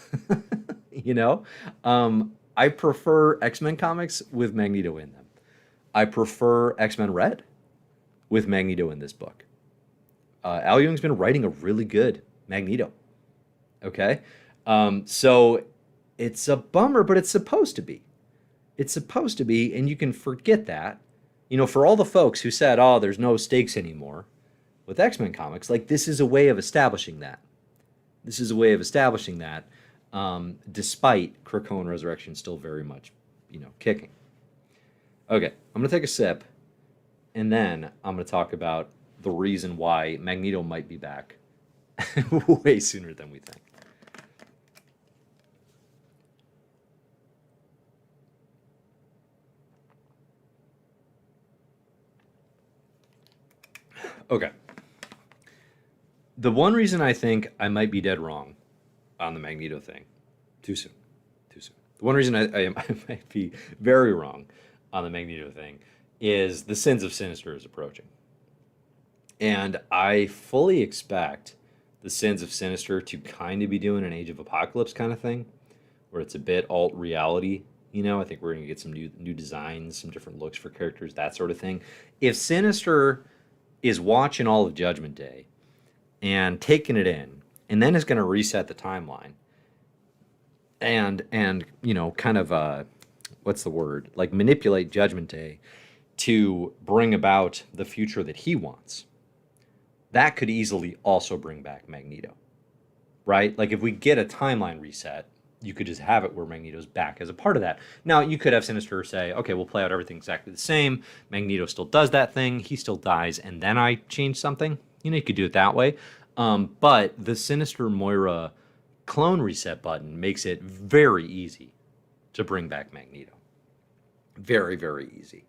Speaker 1: you know. I prefer X-Men comics with Magneto in them. I prefer X-Men Red with Magneto in this book. Al Ewing's been writing a really good Magneto. Okay, so it's a bummer, but it's supposed to be. It's supposed to be, and you can forget that. You know, for all the folks who said, "Oh, there's no stakes anymore," with X-Men comics, like this is a way of establishing that. This is a way of establishing that, despite Krakoa and Resurrection still very much, kicking. Okay, I'm gonna take a sip, and then I'm gonna talk about the reason why Magneto might be back way sooner than we think. Okay. The one reason I think I might be dead wrong on the Magneto thing, too soon, too soon. The one reason I might be very wrong on the Magneto thing is the Sins of Sinister is approaching. And I fully expect the Sins of Sinister to kind of be doing an Age of Apocalypse kind of thing, where it's a bit alt reality. I think we're going to get some new designs, some different looks for characters, that sort of thing. If Sinister is watching all of Judgment Day and taking it in, and then is going to reset the timeline, and kind of what's the word, like manipulate Judgment Day to bring about the future that he wants, that could easily also bring back Magneto, right? Like if we get a timeline reset, you could just have it where Magneto's back as a part of that. Now, you could have Sinister say, okay, we'll play out everything exactly the same. Magneto still does that thing. He still dies, and then I change something. You could do it that way. But the Sinister Moira clone reset button makes it very easy to bring back Magneto. Very, very easy.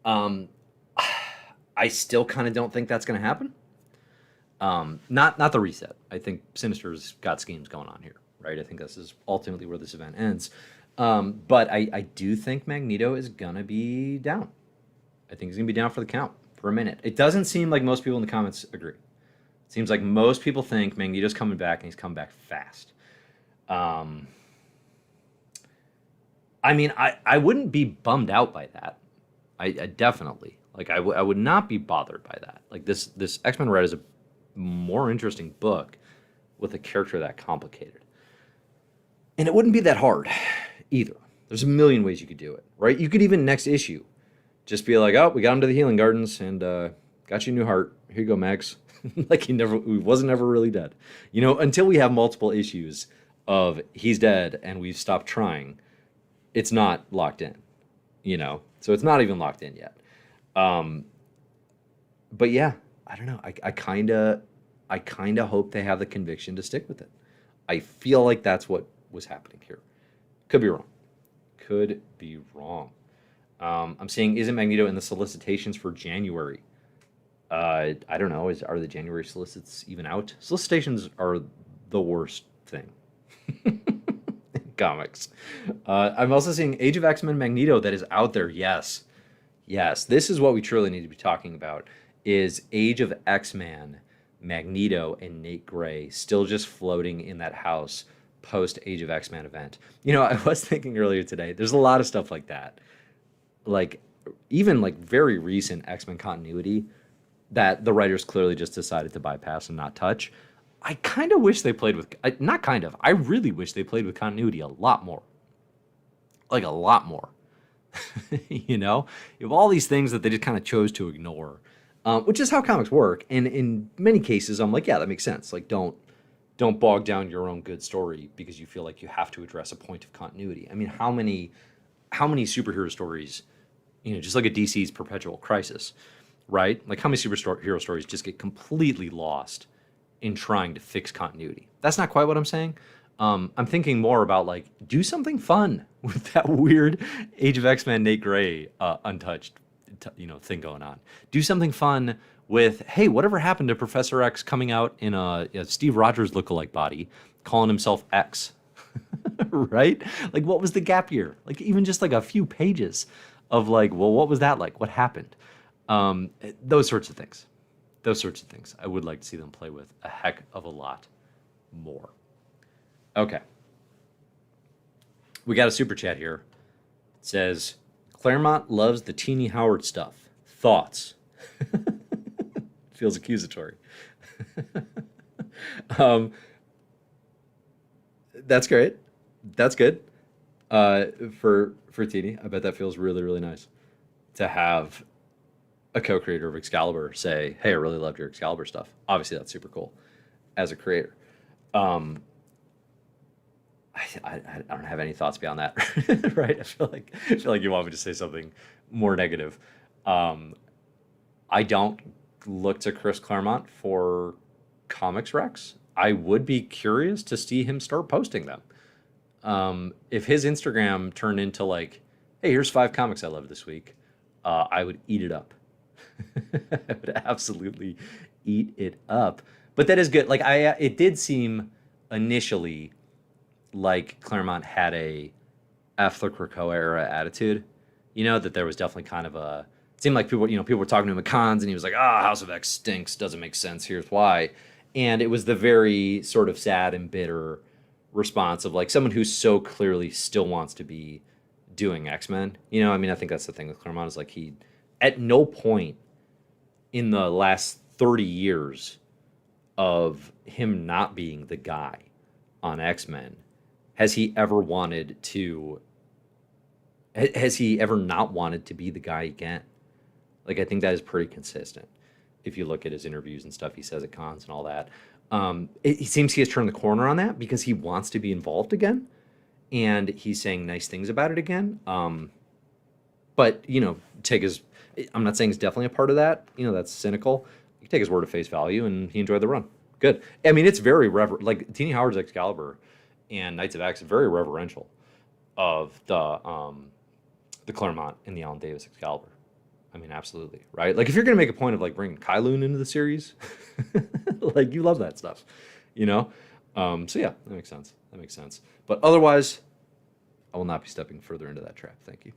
Speaker 1: I still kind of don't think that's going to happen. Not the reset. I think Sinister's got schemes going on here. Right? I think this is ultimately where this event ends. But I do think Magneto is going to be down. I think he's going to be down for the count for a minute. It doesn't seem like most people in the comments agree. It seems like most people think Magneto's coming back, and he's coming back fast. I mean, I wouldn't be bummed out by that. I definitely. Like, I would not be bothered by that. Like, this X-Men Red is a more interesting book with a character that complicated. And it wouldn't be that hard either. There's a million ways you could do it, right? You could even next issue just be like, oh, we got him to the healing gardens and got you a new heart. Here you go, Max. Like he wasn't ever really dead. Until we have multiple issues of he's dead and we've stopped trying, it's not locked in, So it's not even locked in yet. But yeah, I don't know. I kind of hope they have the conviction to stick with it. I feel like that's what was happening here. Could be wrong. I'm seeing, isn't Magneto in the solicitations for January? I don't know. Are the January solicits even out? Solicitations are the worst thing in comics. I'm also seeing Age of X-Men Magneto that is out there. Yes. This is what we truly need to be talking about, is Age of X-Men Magneto and Nate Gray still just floating in that house post Age of X-Men event. I was thinking earlier today, there's a lot of stuff like that. Like, even like very recent X-Men continuity that the writers clearly just decided to bypass and not touch. I kind of wish they played with, not kind of, I really wish they played with continuity a lot more. Like a lot more. You have all these things that they just kind of chose to ignore, which is how comics work. And in many cases, I'm like, yeah, that makes sense. Like, don't bog down your own good story because you feel like you have to address a point of continuity. I mean, how many superhero stories, just like a DC's Perpetual Crisis, right? Like how many superhero stories just get completely lost in trying to fix continuity? That's not quite what I'm saying. I'm thinking more about like, do something fun with that weird Age of X-Men Nate Gray untouched thing going on. Do something fun with, hey, whatever happened to Professor X coming out in a Steve Rogers lookalike body, calling himself X, right? Like, what was the gap year? Like, even just like a few pages of like, well, what was that like? What happened? Those sorts of things. Those sorts of things. I would like to see them play with a heck of a lot more. Okay. We got a super chat here. It says, Claremont loves the Teeny Howard stuff. Thoughts? Feels accusatory. That's great. That's good. For Teeny, I bet that feels really, really nice to have a co-creator of Excalibur say, hey, I really loved your Excalibur stuff. Obviously, that's super cool as a creator. I don't have any thoughts beyond that, right? I feel like you want me to say something more negative. I don't look to Chris Claremont for comics recs. I would be curious to see him start posting them. If his Instagram turned into like, hey, here's 5 comics I loved this week, I would eat it up. I would absolutely eat it up. But that is good. Like it did seem initially like Claremont had a F. Le Croco era attitude. That there was definitely kind of a. It seemed like people were talking to him at cons, and he was like, House of X stinks, doesn't make sense. Here's why. And it was the very sort of sad and bitter response of like someone who so clearly still wants to be doing X-Men. I think that's the thing with Claremont is like he, at no point in the last 30 years of him not being the guy on X-Men has he ever not wanted to be the guy again. Like, I think that is pretty consistent. If you look at his interviews and stuff he says at cons and all that, it seems he has turned the corner on that because he wants to be involved again, and he's saying nice things about it again. But I'm not saying he's definitely a part of that. That's cynical. You take his word at face value, and he enjoyed the run. Good. I mean, it's very like Teeny Howard's Excalibur and Knights of X, very reverential of the Claremont and the Alan Davis Excalibur. I mean, absolutely, right? Like, if you're going to make a point of, like, bringing Kylun into the series, like, you love that stuff, So, yeah, that makes sense. But otherwise, I will not be stepping further into that trap. Thank you.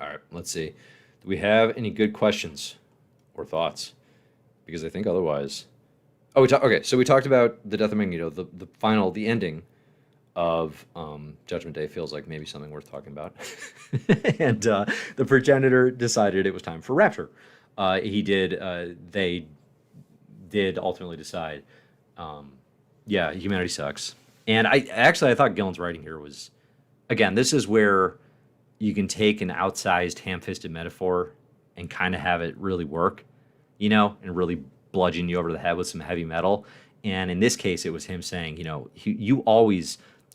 Speaker 1: All right, let's see. Do we have any good questions or thoughts? Because I think otherwise... Oh, okay, so we talked about the death of Magneto, the ending of Judgment Day feels like maybe something worth talking about. And the progenitor decided it was time for Rapture. They did ultimately decide, humanity sucks. And I thought Gillen's writing here was, again, this is where you can take an outsized ham-fisted metaphor and kind of have it really work, and really bludgeon you over the head with some heavy metal. And in this case, it was him saying,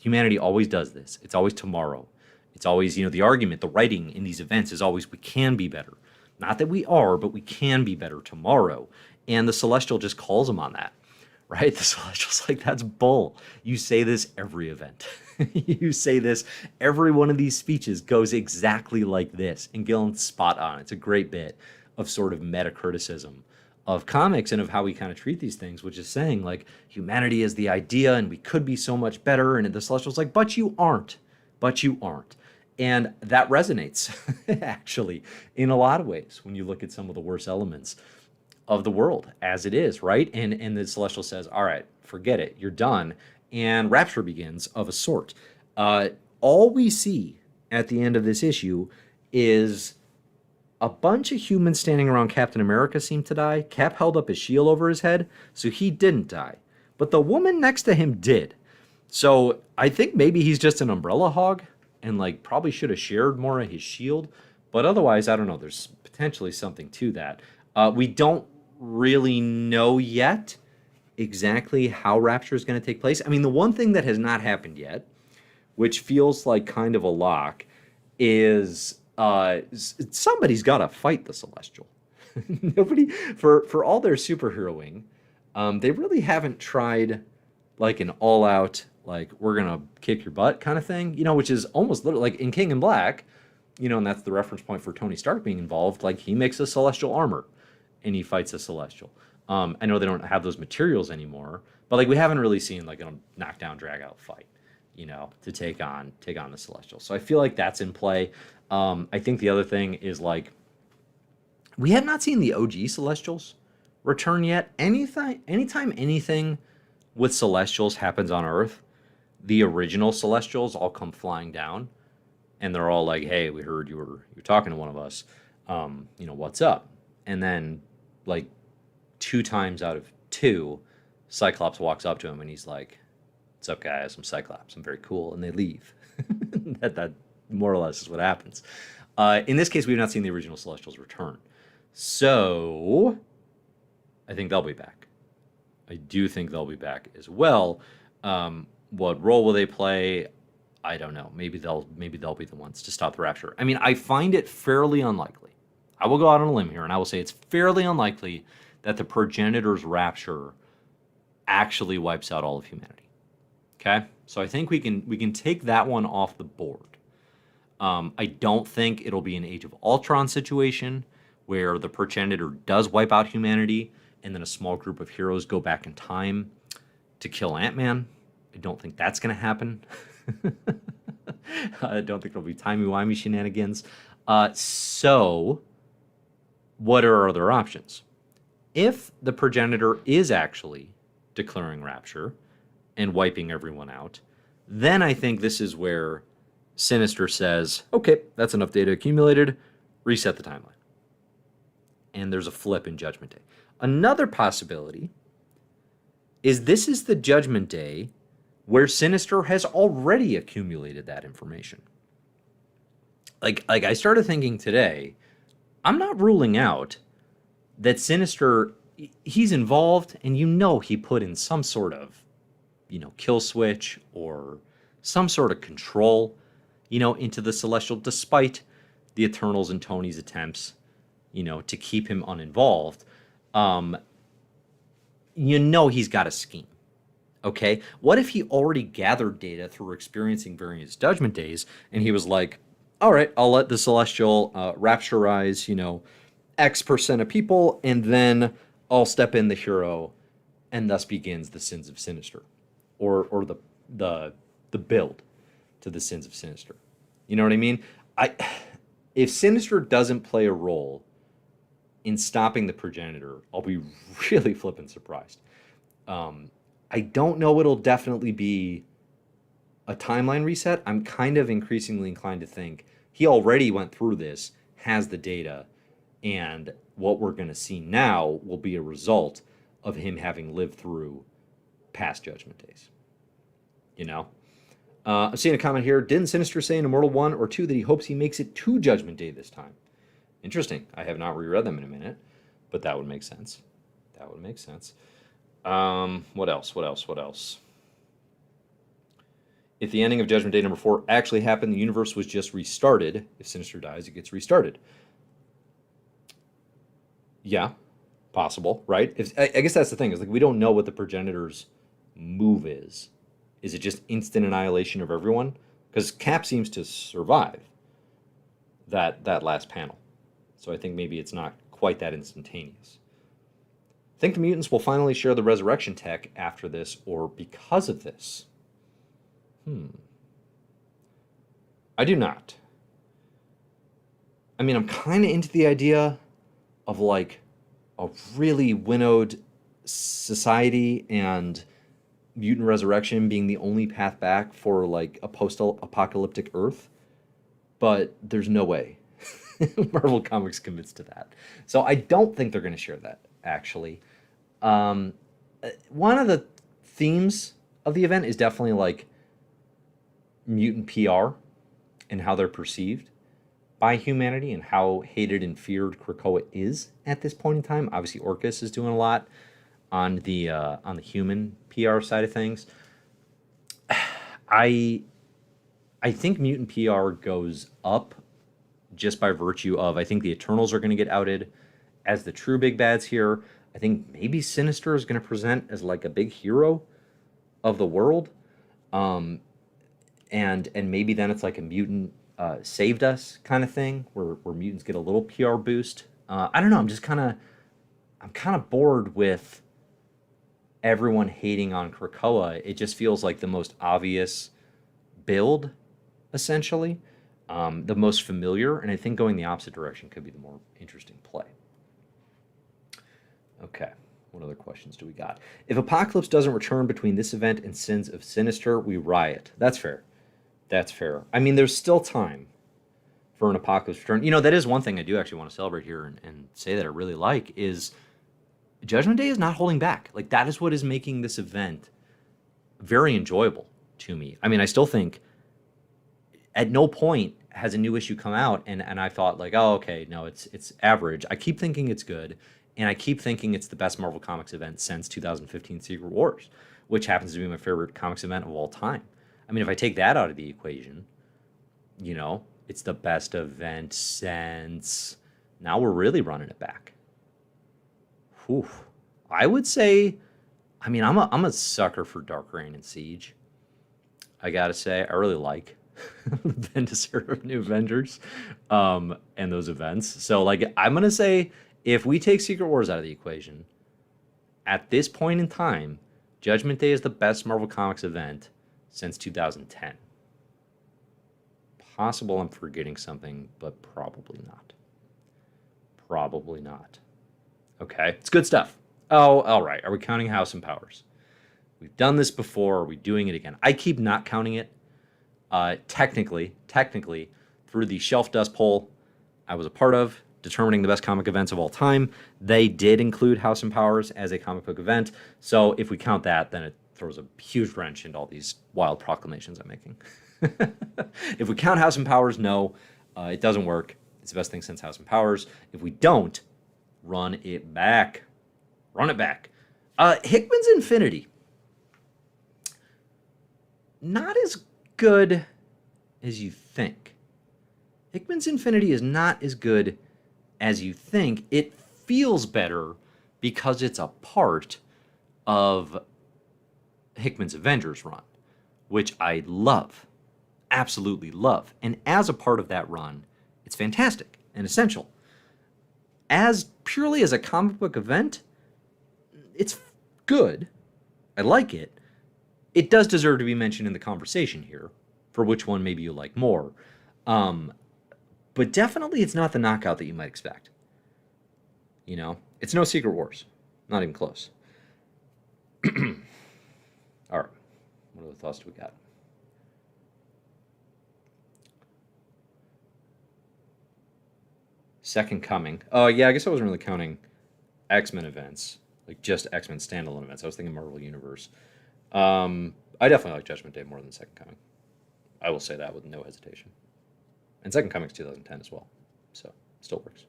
Speaker 1: humanity always does this. It's always tomorrow. It's always, the argument, the writing in these events is always, we can be better. Not that we are, but we can be better tomorrow. And the Celestial just calls him on that, right? The Celestial's like, that's bull. You say this every event. You say this, every one of these speeches goes exactly like this. And Gillen's spot on. It's a great bit of sort of meta criticism of comics and of how we kind of treat these things, which is saying, like, humanity is the idea and we could be so much better. And the Celestial's like, but you aren't. And that resonates, actually, in a lot of ways when you look at some of the worst elements of the world as it is, right? And the Celestial says, all right, forget it. You're done. And Rapture begins of a sort. All we see at the end of this issue is a bunch of humans standing around Captain America seem to die. Cap held up his shield over his head, so he didn't die. But the woman next to him did. So I think maybe he's just an umbrella hog and like probably should have shared more of his shield. But otherwise, I don't know. There's potentially something to that. We don't really know yet exactly how Rapture is going to take place. I mean, the one thing that has not happened yet, which feels like kind of a lock, is somebody's got to fight the Celestial. Nobody, for all their superheroing, they really haven't tried like an all-out, like, we're going to kick your butt kind of thing, which is almost literally like in King in Black, and that's the reference point for Tony Stark being involved. Like, he makes a celestial armor. and he fights a Celestial. I know they don't have those materials anymore, but like we haven't really seen like a knockdown, drag out fight, to take on the Celestial. So I feel like that's in play. I think the other thing is like we have not seen the OG Celestials return yet. Anytime anything with Celestials happens on Earth, the original Celestials all come flying down, and they're all like, "Hey, we heard you're talking to one of us. What's up?" And then, like 2 times out of 2, Cyclops walks up to him and he's like, "What's up, guys? I'm Cyclops. I'm very cool," and they leave. that more or less is what happens. In this case, we've not seen the original Celestials return, so I think they'll be back. I do think they'll be back as well. What role will they play? I don't know. Maybe they'll be the ones to stop the Rapture. I mean, I find it fairly unlikely. I will go out on a limb here, and I will say it's fairly unlikely that the Progenitor's Rapture actually wipes out all of humanity. Okay, so I think we can take that one off the board. I don't think it'll be an Age of Ultron situation where the Progenitor does wipe out humanity, and then a small group of heroes go back in time to kill Ant-Man. I don't think that's going to happen. I don't think there'll be timey-wimey shenanigans. So, what are our other options? If the Progenitor is actually declaring Rapture and wiping everyone out, then I think this is where Sinister says, "Okay, that's enough data accumulated. Reset the timeline." And there's a flip in Judgment Day. Another possibility is this is the Judgment Day where Sinister has already accumulated that information. Like I started thinking today, I'm not ruling out that Sinister, he's involved, and he put in some sort of, kill switch or some sort of control, into the Celestial, despite the Eternals and Tony's attempts, to keep him uninvolved. He's got a scheme. Okay, what if he already gathered data through experiencing various Judgment Days, and he was like, "All right, I'll let the Celestial rapturize, X% of people, and then I'll step in the hero, and thus begins the Sins of Sinister, or the build to the Sins of Sinister." You know what I mean? If Sinister doesn't play a role in stopping the Progenitor, I'll be really flippin' surprised. I don't know it'll definitely be a timeline reset. I'm kind of increasingly inclined to think he already went through this, has the data, and what we're going to see now will be a result of him having lived through past Judgment Days. I'm seeing a comment here. Didn't Sinister say in Immortal 1 or 2 that he hopes he makes it to Judgment Day this time? Interesting. I have not reread them in a minute, but that would make sense. What else? If the ending of Judgment Day number 4 actually happened, the universe was just restarted. If Sinister dies, it gets restarted. Yeah, possible, right? I guess that's the thing, is like we don't know what the Progenitor's move is. Is it just instant annihilation of everyone? Because Cap seems to survive that last panel. So I think maybe it's not quite that instantaneous. Think the mutants will finally share the resurrection tech after this or because of this? I do not. I mean, I'm kind of into the idea of like a really winnowed society and mutant resurrection being the only path back for like a post-apocalyptic Earth, but there's no way Marvel Comics commits to that. So I don't think they're going to share that, actually. One of the themes of the event is definitely like mutant PR and how they're perceived by humanity and how hated and feared Krakoa is at this point in time. Obviously, Orcus is doing a lot on the human PR side of things. I think mutant PR goes up just by virtue of, I think the Eternals are going to get outed as the true big bads here. I think maybe Sinister is going to present as like a big hero of the world. And maybe then it's like a mutant saved us kind of thing where mutants get a little PR boost. I don't know. I'm just kind of I'm kind of bored with everyone hating on Krakoa. It just feels like the most obvious build, essentially, the most familiar, and I think going the opposite direction could be the more interesting play. Okay, what other questions do we got? If Apocalypse doesn't return between this event and Sins of Sinister, we riot. That's fair. That's fair. I mean, there's still time for an Apocalypse return. You know, that is one thing I do actually want to celebrate here and say that I really like is Judgment Day is not holding back. Like, that is what is making this event very enjoyable to me. I mean, I still think at no point has a new issue come out and I thought like, oh, okay, no, it's average. I keep thinking it's good, and I keep thinking it's the best Marvel Comics event since 2015 Secret Wars, which happens to be my favorite comics event of all time. I mean, if I take that out of the equation, you know, it's the best event since... Now we're really running it back. Whew. I would say, I mean, I'm a sucker for Dark Reign and Siege. I gotta say, I really like Bendis era of New Avengers and those events. So, like, I'm gonna say, if we take Secret Wars out of the equation, at this point in time, Judgment Day is the best Marvel Comics event since 2010. Possible I'm forgetting something, but probably not. Probably not. Okay, it's good stuff. Oh, all right. Are we counting House and Powers? We've done this before. Are we doing it again? I keep not counting it. Technically, through the Shelf Dust poll I was a part of, determining the best comic events of all time, they did include House and Powers as a comic book event. So if we count that, then it throws a huge wrench into all these wild proclamations I'm making. If we count House and Powers, no, it doesn't work. It's the best thing since House and Powers. If we don't, run it back. Run it back. Hickman's Infinity. Not as good as you think. Hickman's Infinity is not as good as you think. It feels better because it's a part of Hickman's Avengers run, which I love. Absolutely love. And as a part of that run, it's fantastic and essential. As purely as a comic book event, it's good. I like it. It does deserve to be mentioned in the conversation here, for which one maybe you like more. But definitely it's not the knockout that you might expect. You know, it's no Secret Wars. Not even close. All right. What other thoughts do we got? Second Coming. Oh, yeah, I guess I wasn't really counting X-Men events, like just X-Men standalone events. I was thinking Marvel Universe. I definitely like Judgment Day more than Second Coming. I will say that with no hesitation. And Second Coming's 2010 as well, so it still works.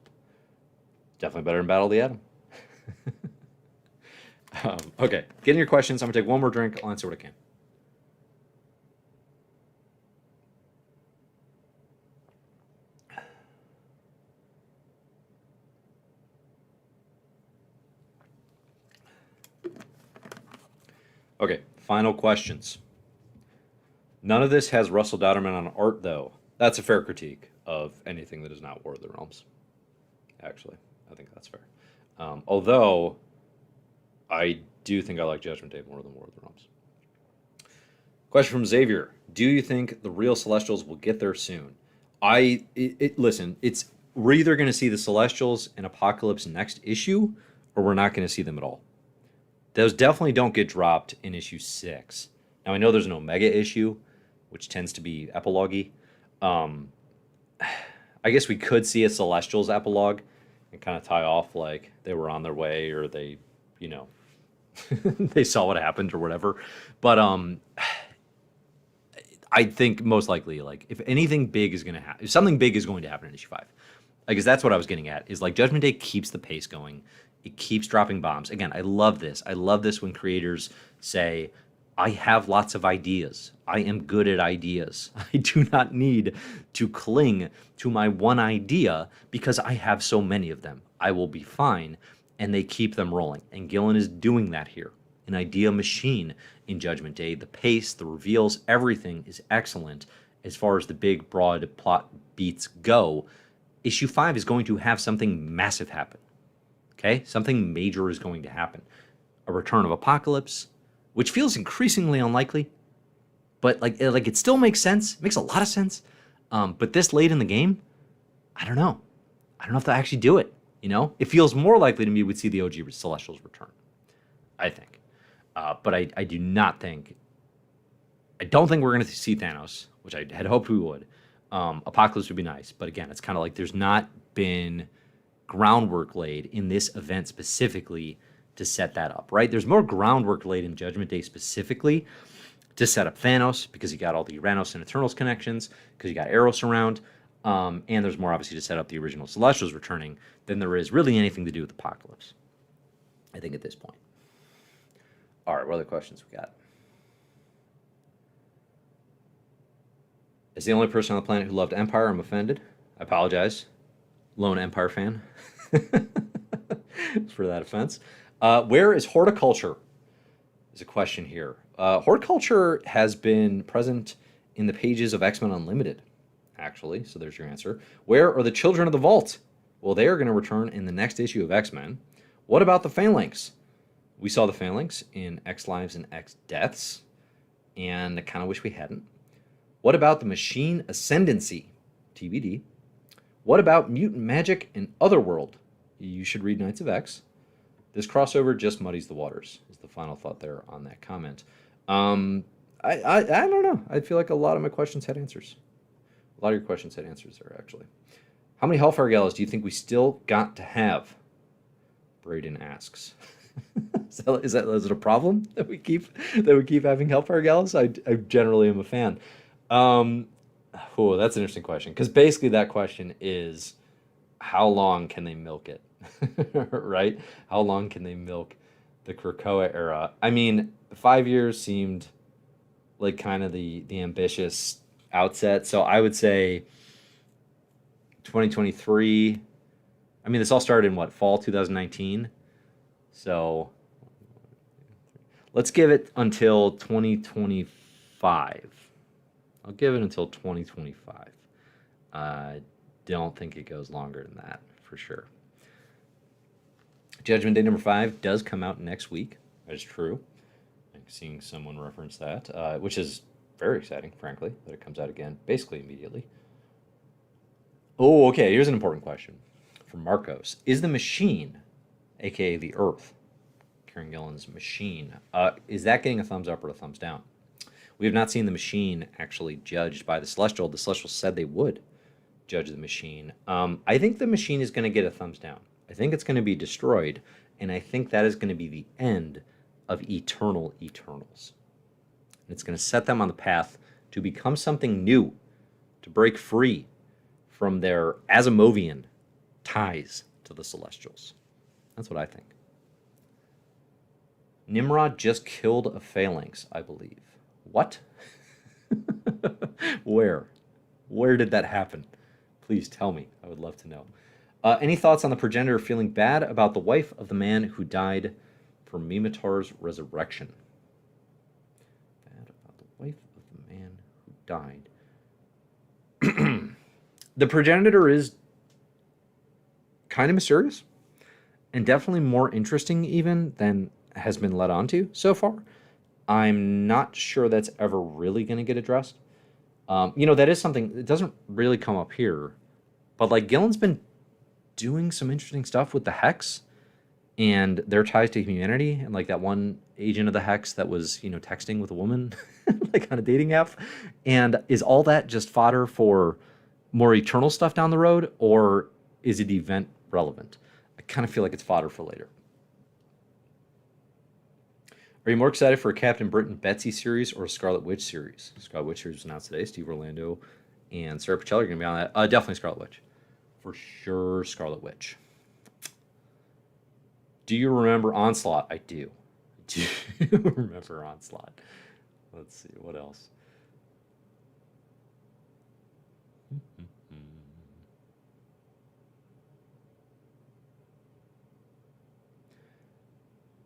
Speaker 1: Definitely better than Battle of the Atom. Okay, get in your questions. I'm going to take one more drink. I'll answer what I can. Okay, final questions. None of this has Russell Dodderman on art, though. That's a fair critique of anything that is not War of the Realms. Actually, I think that's fair. Although, I do think I like Judgment Day more than War of the Realms. Question from Xavier. Do you think the real Celestials will get there soon? Listen, we're either going to see the Celestials in Apocalypse next issue, or we're not going to see them at all. Those definitely don't get dropped in issue 6. Now, I know there's an Omega issue, which tends to be epilogue-y. I guess we could see a Celestials epilogue and kind of tie off like they were on their way or they, you know, they saw what happened or whatever. But I think most likely, like, if anything big is going to happen, if something big is going to happen in issue 5, I guess that's what I was getting at, is like Judgment Day keeps the pace going. It keeps dropping bombs. Again, I love this. I love this when creators say, I have lots of ideas. I am good at ideas. I do not need to cling to my one idea because I have so many of them. I will be fine. And they keep them rolling. And Gillen is doing that here. An idea machine in Judgment Day. The pace, the reveals, everything is excellent as far as the big, broad plot beats go. Issue 5 is going to have something massive happen. Okay? Something major is going to happen. A return of Apocalypse, which feels increasingly unlikely, but it still makes sense. It makes a lot of sense. But this late in the game, I don't know. I don't know if they'll actually do it. It feels more likely to me we'd see the OG Celestials return, I think. But I don't think we're going to see Thanos, which I had hoped we would. Apocalypse would be nice. But again, it's kind of like there's not been groundwork laid in this event specifically to set that up, right? There's more groundwork laid in Judgment Day specifically to set up Thanos, because you got all the Uranus and Eternals connections, because you got Eros around, and there's more obviously to set up the original Celestials returning than there is really anything to do with Apocalypse, I think, at this point. All right, what other questions we got? As the only person on the planet who loved Empire, I'm offended. I apologize. Lone Empire fan. For that offense. Where is horticulture? Is a question here. Horticulture has been present in the pages of X-Men Unlimited, actually, so there's your answer. Where are the Children of the Vault? Well, they are going to return in the next issue of X-Men. What about the Phalanx? We saw the Phalanx in X Lives and X Deaths, and I kind of wish we hadn't. What about the Machine Ascendancy? TBD. What about Mutant Magic and Otherworld? You should read Knights of X. This crossover just muddies the waters, is the final thought there on that comment. I don't know. I feel like a lot of my questions had answers. A lot of your questions had answers there, actually. How many Hellfire Galas do you think we still got to have? Braden asks. Is it a problem that we keep having Hellfire Galas? I generally am a fan. That's an interesting question, because basically that question is, how long can they milk it? Right? How long can they milk the Krakoa era? I mean, 5 years seemed like kind of the ambitious outset, so I would say 2023. I mean, this all started in fall 2019, so let's give it until 2025. I'll give it until 2025. I don't think it goes longer than that, for sure. Judgment Day number 5 does come out next week. That is true. I'm seeing someone reference that, which is very exciting, frankly, that it comes out again basically immediately. Oh, okay, here's an important question from Marcos. Is the Machine, a.k.a. the Earth, Kieran Gillen's Machine, is that getting a thumbs up or a thumbs down? We have not seen the Machine actually judged by the Celestial. The Celestial said they would judge the Machine. I think the Machine is going to get a thumbs down. I think it's going to be destroyed, and I think that is going to be the end of Eternal Eternals. And it's going to set them on the path to become something new, to break free from their Asimovian ties to the Celestials. That's what I think. Nimrod just killed a Phalanx, I believe. What? Where? Where did that happen? Please tell me. I would love to know. Any thoughts on the progenitor feeling bad about the wife of the man who died for Mimitar's resurrection? Bad about the wife of the man who died. The progenitor is kind of mysterious and definitely more interesting even than has been led on to so far. I'm not sure that's ever really going to get addressed. That is something that doesn't really come up here, but like Gillen's been doing some interesting stuff with the Hex and their ties to humanity, and like that one agent of the Hex that was, texting with a woman like on a dating app. And is all that just fodder for more Eternal stuff down the road, or is it event relevant? I kind of feel like it's fodder for later. Are you more excited for a Captain Britain Betsy series or a Scarlet Witch series? Scarlet Witch series was announced today. Steve Orlando and Sarah Pacelli are going to be on that. Definitely Scarlet Witch. For sure, Scarlet Witch. Do you remember Onslaught? I do. Do you remember Onslaught? Let's see, what else?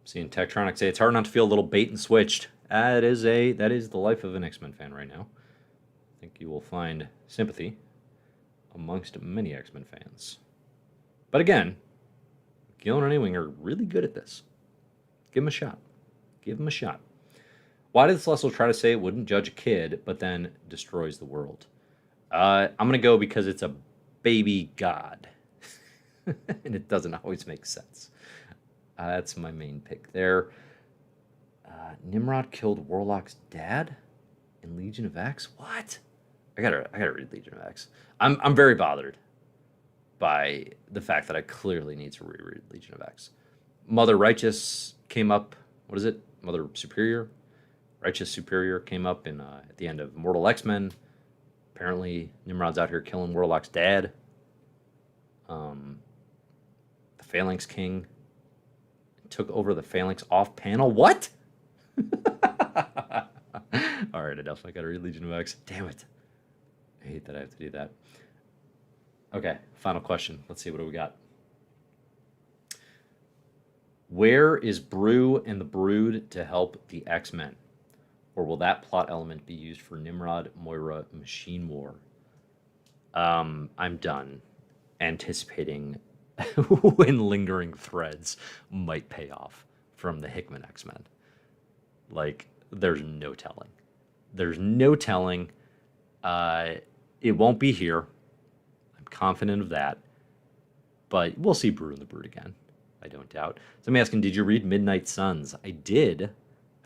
Speaker 1: Seeing Tektronic say it's hard not to feel a little bait and switched. That is the life of an X-Men fan right now. I think you will find sympathy amongst many X-Men fans. But again, Gillen and Ewing are really good at this. Give them a shot. Give them a shot. Why did Celestial try to say it wouldn't judge a kid, but then destroys the world? I'm going to go because it's a baby god. And it doesn't always make sense. That's my main pick there. Nimrod killed Warlock's dad in Legion of X? What? I gotta read Legion of X. I'm very bothered by the fact that I clearly need to reread Legion of X. Mother Righteous came up. What is it? Mother Superior? Righteous Superior came up in at the end of Mortal X-Men. Apparently, Nimrod's out here killing Warlock's dad. The Phalanx King took over the Phalanx off panel. What? All right, I definitely got to read Legion of X. Damn it. I hate that I have to do that. Okay, final question. Let's see, what do we got? Where is Brew and the Brood to help the X-Men? Or will that plot element be used for Nimrod, Moira, Machine War? I'm done anticipating when lingering threads might pay off from the Hickman X-Men. Like, there's no telling. There's no telling. It won't be here. I'm confident of that. But we'll see Brew and the Brood again. I don't doubt. Somebody asking, did you read Midnight Suns? I did.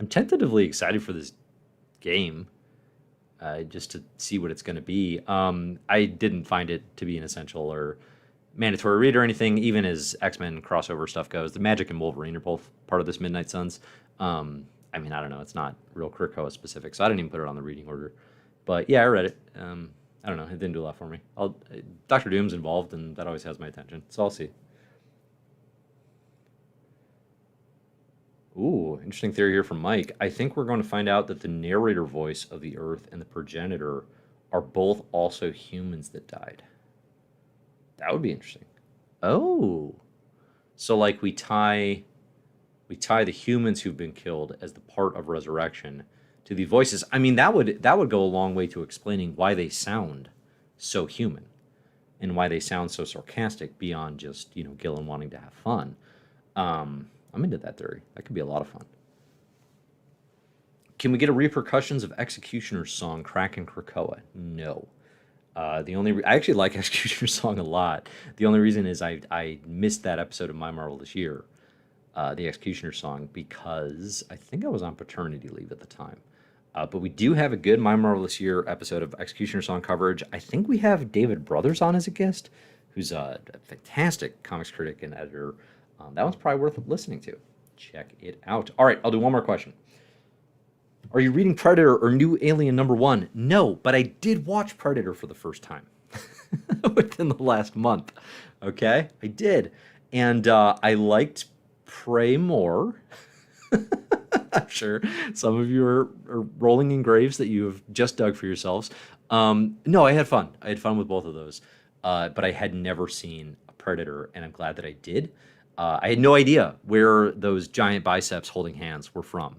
Speaker 1: I'm tentatively excited for this game, just to see what it's going to be. I didn't find it to be an essential or mandatory read or anything, even as X-Men crossover stuff goes. The Magic and Wolverine are both part of this Midnight Suns. I mean, I don't know. It's not real Krakoa specific, so I didn't even put it on the reading order. But yeah, I read it. I don't know. It didn't do a lot for me. Dr. Doom's involved, and that always has my attention, so I'll see. Ooh, interesting theory here from Mike. I think we're going to find out that the narrator voice of the Earth and the progenitor are both also humans that died. That would be interesting. Oh. So like we tie the humans who've been killed as the part of resurrection to the voices. I mean, that would go a long way to explaining why they sound so human and why they sound so sarcastic beyond just, Gillen wanting to have fun. I'm into that theory. That could be a lot of fun. Can we get a repercussions of Executioner's song Crack and Krakoa? No. I actually like Executioner's song a lot. The only reason is I missed that episode of My Marvelous Year, the Executioner's song, because I think I was on paternity leave at the time. But we do have a good My Marvelous Year episode of Executioner's song coverage. I think we have David Brothers on as a guest, who's a fantastic comics critic and editor. That one's probably worth listening to. Check it out. All right, I'll do one more question. Are you reading Predator or New Alien #1? No, but I did watch Predator for the first time within the last month. Okay, I did. And I liked Prey more. I'm sure some of you are rolling in graves that you have just dug for yourselves. No, I had fun. I had fun with both of those. But I had never seen a Predator, and I'm glad that I did. I had no idea where those giant biceps holding hands were from.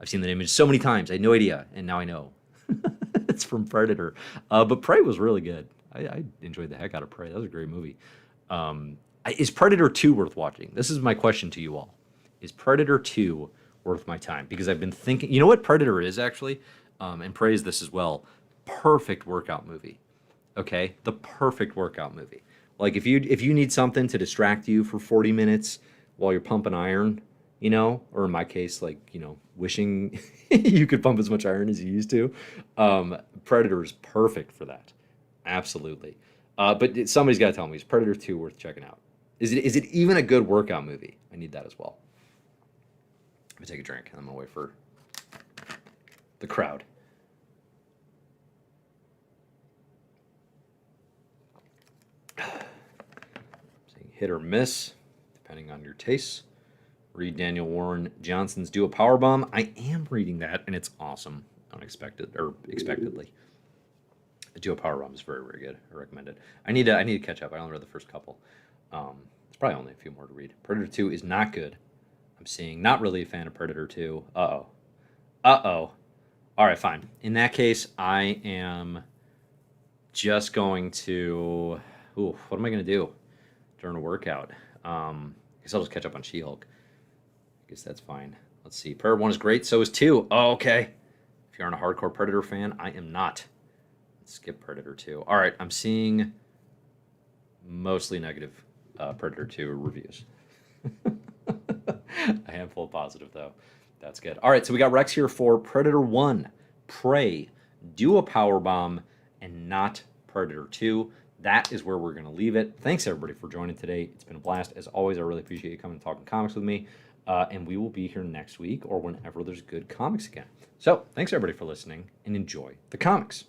Speaker 1: I've seen that image so many times. I had no idea, and now I know. It's from Predator. But Prey was really good. I enjoyed the heck out of Prey. That was a great movie. Is Predator 2 worth watching? This is my question to you all. Is Predator 2 worth my time? Because I've been thinking... You know what Predator is, actually? And Prey is this as well. Perfect workout movie. Okay? The perfect workout movie. Like, if you need something to distract you for 40 minutes while you're pumping iron, or in my case, like, wishing you could pump as much iron as you used to, Predator is perfect for that. Absolutely. But somebody's got to tell me, is Predator 2 worth checking out? Is it even a good workout movie? I need that as well. Let me take a drink, and I'm going to wait for the crowd. Hit or miss, depending on your tastes. Read Daniel Warren Johnson's Do a Powerbomb. I am reading that, and it's awesome, expectedly. Do a Powerbomb is very, very good. I recommend it. I need to catch up. I only read the first couple. It's probably only a few more to read. Predator 2 is not good. I'm seeing not really a fan of Predator 2. Uh-oh. All right, fine. In that case, I am just going to... Ooh, what am I going to do during a workout? guess I'll just catch up on She-Hulk. I guess that's fine. Let's see. Predator 1 is great. So is 2. Oh, okay. If you aren't a hardcore Predator fan, I am not. Let's skip Predator 2. All right, I'm seeing mostly negative Predator 2 reviews. A handful of positive, though. That's good. All right, so we got Rex here for Predator 1. Pray, do a power bomb, and not Predator 2. That is where we're going to leave it. Thanks, everybody, for joining today. It's been a blast. As always, I really appreciate you coming and talking comics with me. And we will be here next week or whenever there's good comics again. So, thanks, everybody, for listening, and enjoy the comics.